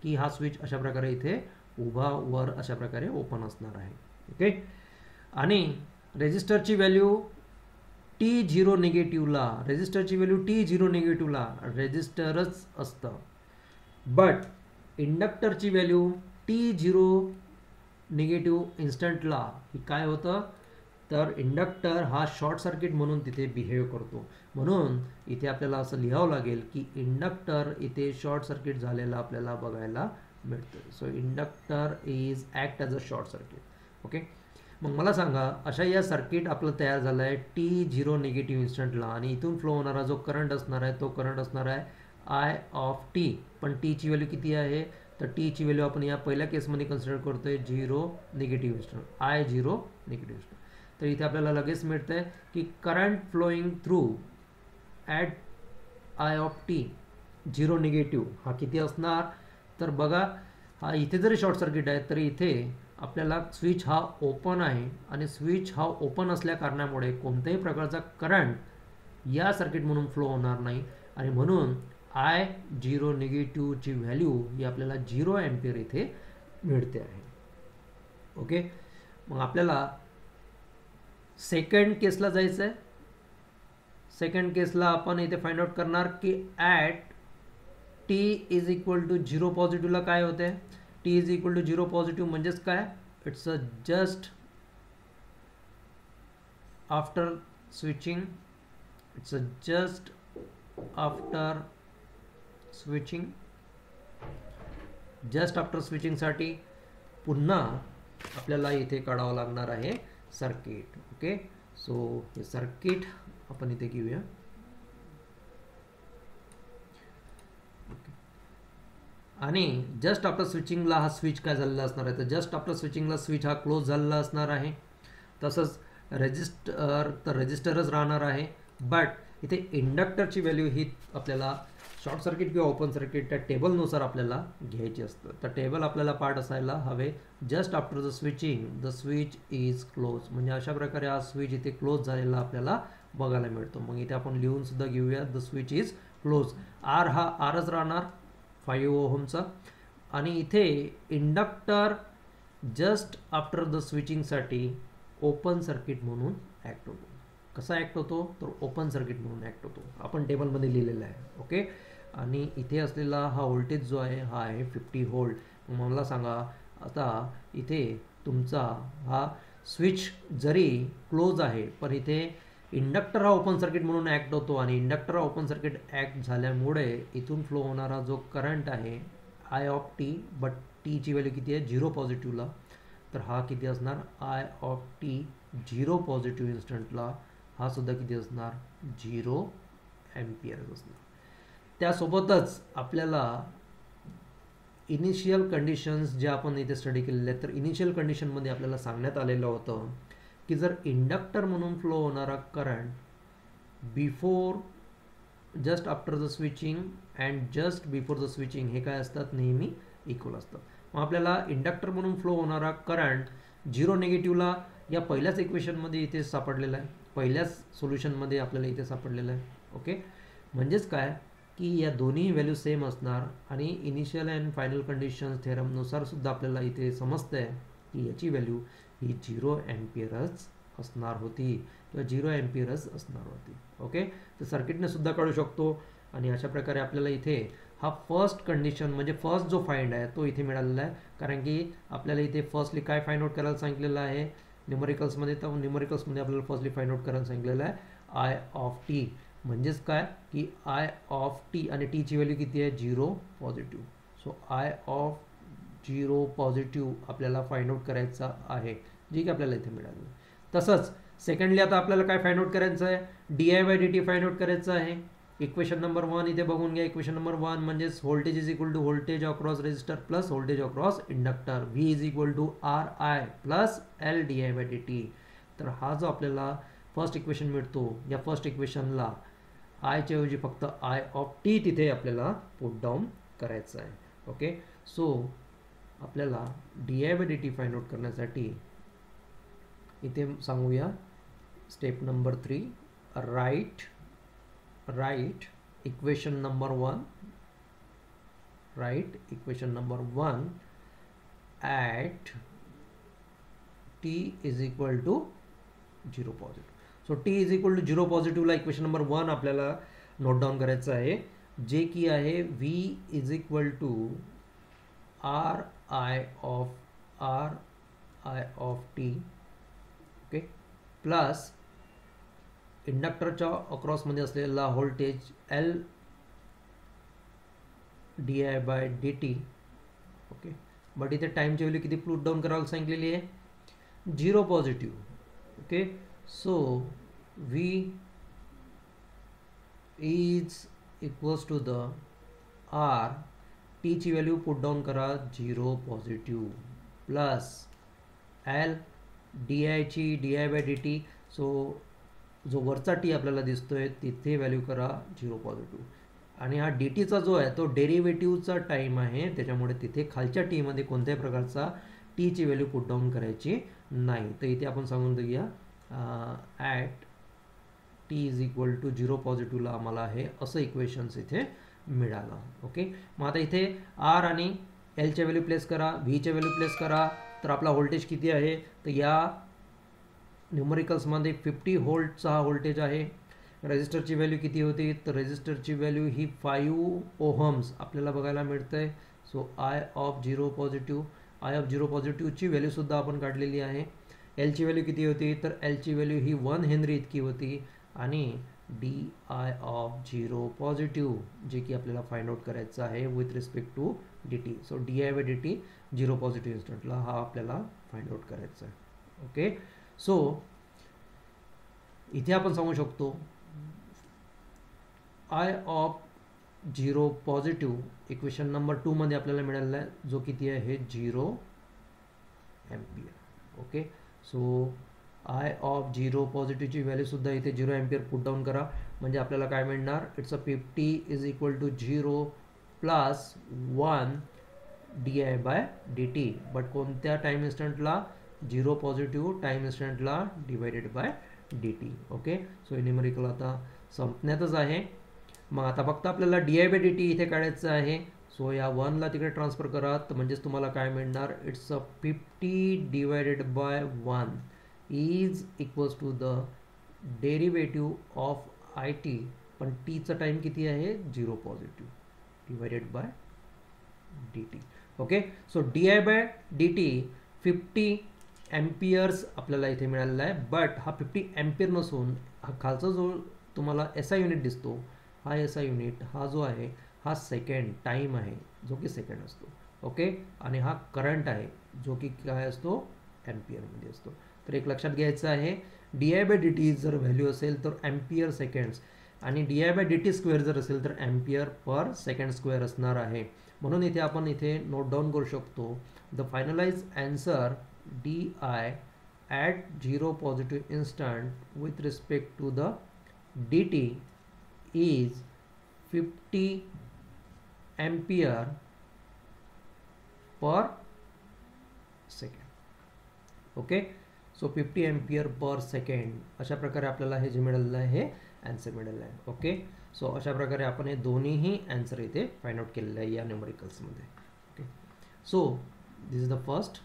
की हा स्विच अशा प्रकारे इथे उभा वर अशा प्रकारे ओपन असणार आहे. ओके, आणि रेजिस्टरची व्हॅल्यू T0 निगेटिव्हला, रेजिस्टरची व्हॅल्यू T0 निगेटिव्हला रेजिस्टरच असतं, बट इंडक्टरची व्हॅल्यू T0 निगेटिव्ह इन्स्टंटला ही काय होतं, तर इंडक्टर हा शॉर्ट सर्किट म्हणून तिथे बिहेव करतो. म्हणून इथे आपल्याला असं लिहावं लागेल की इंडक्टर इथे शॉर्ट सर्किट झालेला आपल्याला बघायला मिळतं. So inductor is act as a short circuit. Okay, मग मला सांगा, अशा या सर्किट आपलं तयार झालं आहे T0 निगेटिव्ह इन्स्टंटला, आणि इथून फ्लो होणारा जो करंट असणार आहे तो करंट असणार आहे I. पण टीची व्हॅल्यू किती आहे, तर टीची व्हॅल्यू आपण या पहिल्या केसमध्ये कन्सिडर करतोय 0 negative instant, I0 negative instant. तर इथे आपल्याला लगेच मिळतंय की current flowing through at I 0 negative हा किती असणार, तर बघा हा इथे जरी शॉर्ट सर्किट आहे तरी इथे आपल्याला स्विच हा ओपन आहे, आणि स्विच हा ओपन असल्या कारणामुळे कोणत्याही प्रकारचा करंट या सर्किट म्हणून फ्लो होणार नाही, आणि म्हणून I0 निगेटिव्हची व्हॅल्यू ही आपल्याला 0 एम्पियर इथे मिळते आहे. ओके, मग आपल्याला सेकंड केसला जायचं आहे. सेकंड केसला आपण इथे फाइंड आउट करणार की at T is equal to 0 पॉझिटिव्हला काय होते, T is equal to 0 positive म्हणजेच काय, it's a just after switching, it's a just after switching. Just after स्विचिंगसाठी पुन्हा आपल्याला इथे काढावं लागणार आहे सर्किट. ओके, सो हे सर्किट आपण इथे घेऊया. आणि जस्ट आफ्टर स्विचिंगला हा स्विच काय झालेला असणार आहे, तर जस्ट आफ्टर स्विचिंगला स्विच हा क्लोज झालेला असणार आहे. तसंच रजिस्टरच राहणार आहे. बट इथे इंडक्टरची व्हॅल्यू ही आपल्याला शॉर्ट सर्किट किंवा ओपन सर्किट त्या टेबलनुसार आपल्याला घ्यायची असतं. तर टेबल आपल्याला पाठ असायला हवे. Just after the switching the switch is close, म्हणजे अशा प्रकारे हा स्विच इथे क्लोज झालेला आपल्याला बघायला मिळतो. मग इथे आपण लिहून सुद्धा घेऊया the switch is close. R हा आरच राहणार 5 ओहमचा. आणि इथे इंडक्टर जस्ट आफ्टर द स्विचिंगसाठी ओपन सर्किट म्हणून ॲक्ट होतो. कसा ॲक्ट होतो, तर ओपन सर्किट म्हणून ॲक्ट होतो. आपण टेबलमध्ये लिहिलेलं आहे. ओके. आणि इथे असलेला हा व्होल्टेज जो आहे हा आहे 50 व्होल्ट. मला सांगा आता इथे तुमचा हा स्विच जरी क्लोज आहे पण इथे इंडक्टर हा ओपन सर्किट म्हणून ॲक्ट होतो. आणि इंडक्टर हा ओपन सर्किट ॲक्ट झाल्यामुळे इथून फ्लो होणारा जो करंट आहे आय ऑफ टी, बट टीची व्हॅल्यू किती आहे 0 पॉझिटिव्हला, तर हा किती असणार आय ऑफ टी 0 पॉझिटिव्ह इन्स्टंटला हा सुद्धा किती असणार 0 ॲम्पियर असणार. त्यासोबतच आपल्याला इनिशियल कंडिशन्स ज्या आपण इथे स्टडी केलेल्या आहेत, तर इनिशियल कंडिशनमध्ये आपल्याला सांगण्यात आलेलं होतं की जर इंडक्टर म्हणून फ्लो होणारा current before just after the switching and just before the switching हे काय असतात नेहमी इक्वल असतात. मग आपल्याला इंडक्टर म्हणून फ्लो होणारा करंट 0 निगेटिव्हला या पहिल्याच इक्वेशनमध्ये इथे सापडलेला आहे, पहिल्याच सोल्युशनमध्ये आपल्याला इथे सापडलेलं आहे. ओके. म्हणजेच काय की या दोन्ही व्हॅल्यू सेम असणार आणि इनिशियल अँड फायनल कंडिशन्स थेरमनुसार सुद्धा आपल्याला इथे समजतंय की याची व्हॅल्यू ही 0 ॲम्पियरच असणार होती किंवा 0 ॲम्पियरच असणार होती. ओके. तर सर्किटने सुद्धा काढू शकतो. आणि अशा प्रकारे आपल्याला इथे हा फर्स्ट कंडिशन म्हणजे फर्स्ट जो फाइंड आहे तो इथे मिळालेला आहे. कारण की आपल्याला इथे फर्स्टली काय फाइंड आउट करायला सांगितलेलं आहे न्यूमरिकल्समध्ये, तर न्यूमरिकल्समध्ये आपल्याला फर्स्टली फाइंड आउट करायला सांगितलेलं आहे आय ऑफ टी. म्हणजेच काय की आय ऑफ टी आणि टीची व्हॅल्यू किती आहे 0 positive. So I of 0 positive आपल्याला फाइंड आउट करायचा आहे, जे की आपल्याला इथे मिळालं. तसंच सेकंडली आता आपल्याला काय फाइंड आउट करायचं आहे D I by D T find out करायचं आहे. इक्वेशन नंबर 1 इथे बघून घ्या. इक्वेशन नंबर 1 म्हणजेच voltage is equal to voltage across resistor plus voltage across inductor. V is equal to R I plus L D I by D T. तर हा जो आपल्याला फर्स्ट इक्वेशन मिळतो या फर्स्ट इक्वेशनला आयच्या ऐवजी फक्त आय ऑफ टी तिथे आपल्याला पुट डाऊन करायचं आहे. ओके. सो आपल्याला D I by D T find out करण्यासाठी इथे सांगूया step number 3 right equation number 1 at t is equal to 0 positive. So t is equal to 0 पॉझिटिव्हला इक्वेशन नंबर 1 आपल्याला नोट डाऊन करायचं आहे, जे की आहे v is equal to R I of T. Okay. Plus इंडक्टरच्या अक्रॉसमध्ये असलेला voltage L D I by D T. Okay. But इथे टाईमची व्हॅल्यू किती पुट डाऊन करायला सांगितलेली आहे 0 positive. Okay. So V is equals to the R टीची व्हॅल्यू पुट डाऊन करा 0 पॉझिटिव्ह प्लस एल डी आयची D I by D T. So जो वरचा टी आपल्याला दिसतोय तिथे व्हॅल्यू करा 0 पॉझिटिव्ह. आणि हा डी टीचा जो आहे तो डेरिव्हेटिव्हचा टाईम आहे, त्याच्यामुळे तिथे खालच्या टीमध्ये कोणत्याही प्रकारचा टीची व्हॅल्यू पुट डाऊन करायची नाही. तर इथे आपण सांगून देऊया at T is equal to 0 पॉझिटिव्हला आम्हाला हे असं इक्वेशन्स इथे मिळालं. ओके. मग आता इथे आर आणि एलच्या व्हॅल्यू प्लेस करा, व्हीच्या व्हॅल्यू प्लेस करा. तर आपला व्होल्टेज किती आहे, तर या न्यूमरिकल्समध्ये 50 व्होल्टचा हा व्होल्टेज आहे. रेजिस्टरची व्हॅल्यू किती होती, तर रेजिस्टरची व्हॅल्यू ही 5 ओहम्स आपल्याला बघायला मिळतंय. सो आय ऑफ 0 पॉझिटिव्हची व्हॅल्यूसुद्धा आपण काढलेली आहे. एलची व्हॅल्यू किती होती, तर एलची व्हॅल्यू ही 1 हेनरी इतकी होती. आणि डी आय ऑफ 0 पॉझिटिव्ह जे की आपल्याला फाइंड आउट करायचं आहे with respect to D T. So D I by D T 0 positive इन्स्टंटला हा आपल्याला फाइंड आउट करायचा आहे. ओके. सो इथे आपण सांगू शकतो I of 0 positive equation number 2 मध्ये आपल्याला मिळालेला आहे, जो किती आहे 0 ampere. Okay, so I of 0 पॉझिटिव्हची व्हॅल्यूसुद्धा इथे 0 एम्पियर पुट डाऊन करा, म्हणजे आपल्याला काय मिळणार, it's a 50 is equal to 0 plus 1 D I by D T. But कोणत्या टाईम इन्स्टंटला, 0 पॉझिटिव्ह टाईम इन्स्टंटला divided by D T. Okay, so हे न्यूमेरिकल आता संपण्यातच आहे. मग आता फक्त आपल्याला D I by D T इथे काढायचं आहे. सो या 1ला तिकडे ट्रान्सफर करा, तर म्हणजेच तुम्हाला काय मिळणार, it's a 50 divided by 1 is equals to the derivative of I T, पण टीचा टाईम किती आहे 0 positive divided by D T. Okay, so D I by D T 50 amperes आपल्याला इथे मिळालेला आहे. बट हा 50 एम्पियर नसून हा खालचा जो तुम्हाला एस आय युनिट दिसतो, हा एस आय युनिट हा जो आहे हा सेकंड टाईम आहे, जो की सेकंड असतो. ओके, आणि हा करंट आहे, जो की काय असतो एम्पियरमध्ये असतो. तर एक लक्षात घ्यायचं आहे, D I by D T जर व्हॅल्यू असेल तर एम्पियर सेकंड्स, आणि D I by D T square जर असेल तर एम्पियर पर सेकंड स्क्वेअर असणार आहे. म्हणून इथे आपण इथे नोट डाऊन करू शकतो, the finalise answer D I at 0 positive instant with respect to the D T is 50 ampere per second. Okay, so 50 ampere per second अशा प्रकारे आपल्याला हे जे मिळालेलं आहे हे आन्सर मिळालेलं आहे. ओके, सो अशा प्रकारे आपण हे दोन्हीही आन्सर इथे फाइंड आउट केलेलं आहे या न्यूमरिकल्समध्ये. Okay, so this is the first,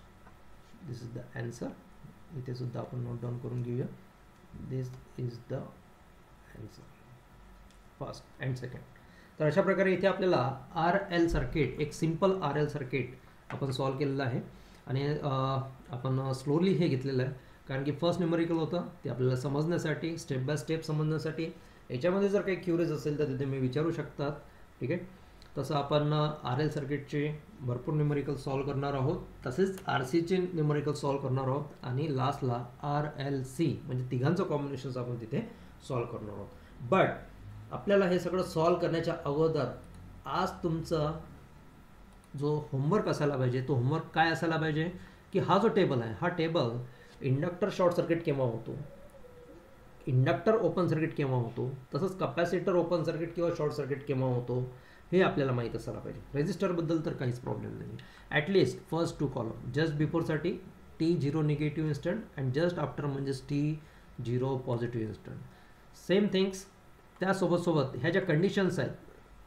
this is the answer. इथे सुद्धा आपण नोट डाऊन करून घेऊया, this is the answer first and second. तर अशा प्रकारे इथे आपल्याला आर एल सर्किट, एक सिम्पल आर एल सर्किट आपण सॉल्व केलेलं आहे. आणि आपण स्लोली हे घेतलेलं आहे, कारण की फर्स्ट न्यूमरिकल होतं ते आपल्याला समजण्यासाठी, स्टेप बाय स्टेप समजण्यासाठी. याच्यामध्ये जर काही क्युरियस असेल तर तिथे मी विचारू शकतात. ठीक आहे, तसं आपण आर एल सर्किटचे भरपूर न्यूमरिकल सॉल्व करणार आहोत, तसेच आर सीचे न्यूमरिकल सॉल्व करणार आहोत, आणि लास्टला आर एल सी म्हणजे तिघांचं कॉम्बिनेशन्स आपण तिथे सॉल्व करणार आहोत. बट आपल्याला हे सगळं सॉल्व करण्याच्या अगोदर आज तुमचा जो होमवर्क असायला पाहिजे, तो होमवर्क काय असायला पाहिजे, की हा जो टेबल आहे, हा टेबल इंडक्टर शॉर्ट सर्किट केव्हा होतो, इंडक्टर ओपन सर्किट केव्हा होतो, तसंच कपॅसिटर ओपन सर्किट किंवा शॉर्ट सर्किट केव्हा होतो, हे आपल्याला माहीत असायला पाहिजे. रेजिस्टरबद्दल तर काहीच प्रॉब्लेम नाही. ॲटलिस्ट फर्स्ट 2 कॉलम, जस्ट बिफोरसाठी T0 negative instant and just after म्हणजेच T0 positive instant. Same things त्यासोबत ह्या ज्या कंडिशन्स आहेत,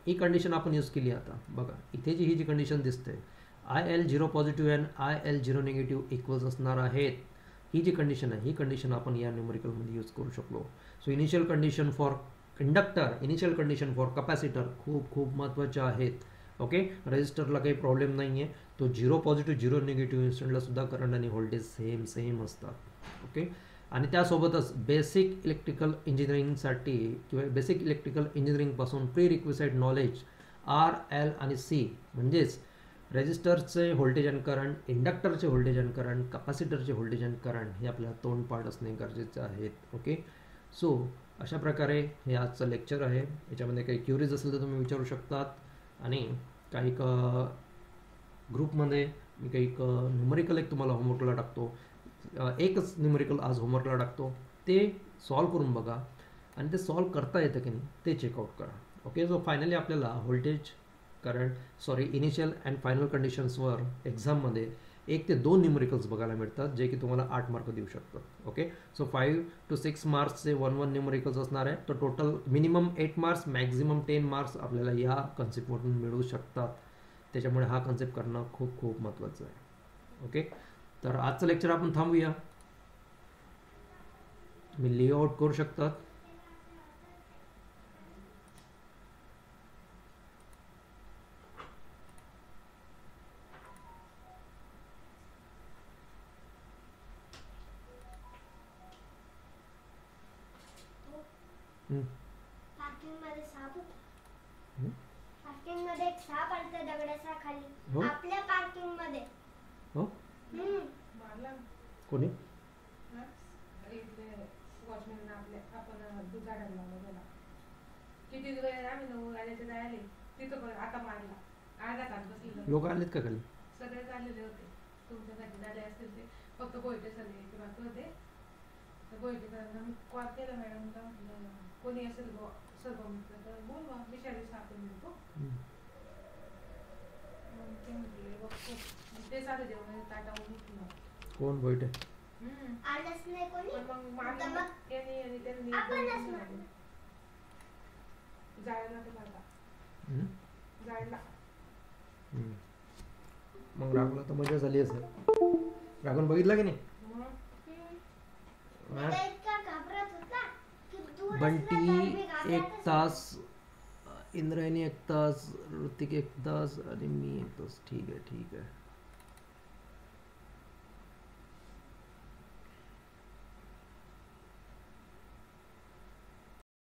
ही कंडिशन आपण यूज केली. आता बघा इथे ही जी कंडिशन दिसते, IL 0 positive and IL 0 negative equals असणार आहेत, ही जी कंडिशन आहे ही कंडिशन आपण या न्यूमरिकलमध्ये यूज करू शकलो. So initial condition for inductor, initial condition for capacitor खूप खूप महत्त्वाच्या आहेत. ओके, रेजिस्टरला काही प्रॉब्लेम नाही आहे, तो 0 पॉझिटिव्ह 0 निगेटिव्ह इन्स्टंटला सुद्धा करंट आणि व्होल्टेज सेम असतात. ओके, आणि त्यासोबतच बेसिक इलेक्ट्रिकल इंजिनिअरिंगसाठी किंवा बेसिक इलेक्ट्रिकल इंजिनिअरिंगपासून pre requisite knowledge R L आणि सी, म्हणजेच रेजिस्टरचे व्होल्टेज अँड करंट, इंडक्टरचे व्होल्टेज अँड करंट, कपॅसिटरचे व्होल्टेज अँड करंट, हे आपल्याला तोंडपाठ असणे गरजेचे आहेत. ओके, सो अशा प्रकारे हे आजचं लेक्चर आहे. याच्यामध्ये काही क्युरीज असेल तर तुम्ही विचारू शकतात, आणि काही ग्रुपमध्ये मी काही न्यूमरिकल एक तुम्हाला होमवर्कला टाकतो, एकच न्यूमरिकल आज होमवर्कला टाकतो, ते सॉल्व करून बघा, आणि ते सॉल्व करता येतं की नाही ते चेकआउट करा. ओके, सो फायनली आपल्याला व्होल्टेज इनिशियल अँड फायनल कंडिशन्सवर एक्झाममध्ये 1 ते 2 न्यूमरिकल्स बघायला मिळतात, जे की तुम्हाला 8 मार्क देऊ शकतात. ओके, सो 5 to 6 मार्क्सचे 1 न्यूमरिकल्स असणार आहे, तर total minimum 8 marks maximum 10 marks आपल्याला या कन्सेप्टमधून मिळू शकतात. त्याच्यामुळे हा कन्सेप्ट करणं खूप खूप महत्त्वाचं आहे. ओके, तर आजचं लेक्चर आपण थांबूया. तुम्ही लेआउट करू शकतात. पार्किंग मध्ये एक साप आलता दगडाच्या खाली, हो? आपल्या पार्किंग मध्ये. हो, कोणी वॉचमॅन आपल्या आपण दुधाडायला लावलं त्याला. किती वेळ आम्ही 9 वाजायचे जायले तिथं पण आता मारला अर्धा तास बसलेलं लोक आलेत का खाली? सगळे झालेले होते तुमच्यासाठी झाले असतील ते फक्त गोयटे सगळे ते बाकी होते तर गोयटे सरांना मी कॉल केला मॅडमला म्हटलं कोणी असेल सर्व म्हटलं तर बोलवा विषारी सापडून मिळतो मग ते म्हटले बघतो ते साधं जेवण ताटावून उठलं कोण भोईटे? आलंच नाही कोणी पण मग मारलं मग त्यांनी आणि त्यांनी आपणच मारलं. जायला तर लागला हम्म? जायला हम्म. मग राहुलला तर मजा झाली असेल. राहुल बघितला की नाही? मग मी तर इतका घाबरत होता की दूर बंटी असला तरी मी 1 घाबरतच तास, इंद्रायणी 1 तास, ऋतिक 1 तास आणि मी 1 तास. ठीक आहे.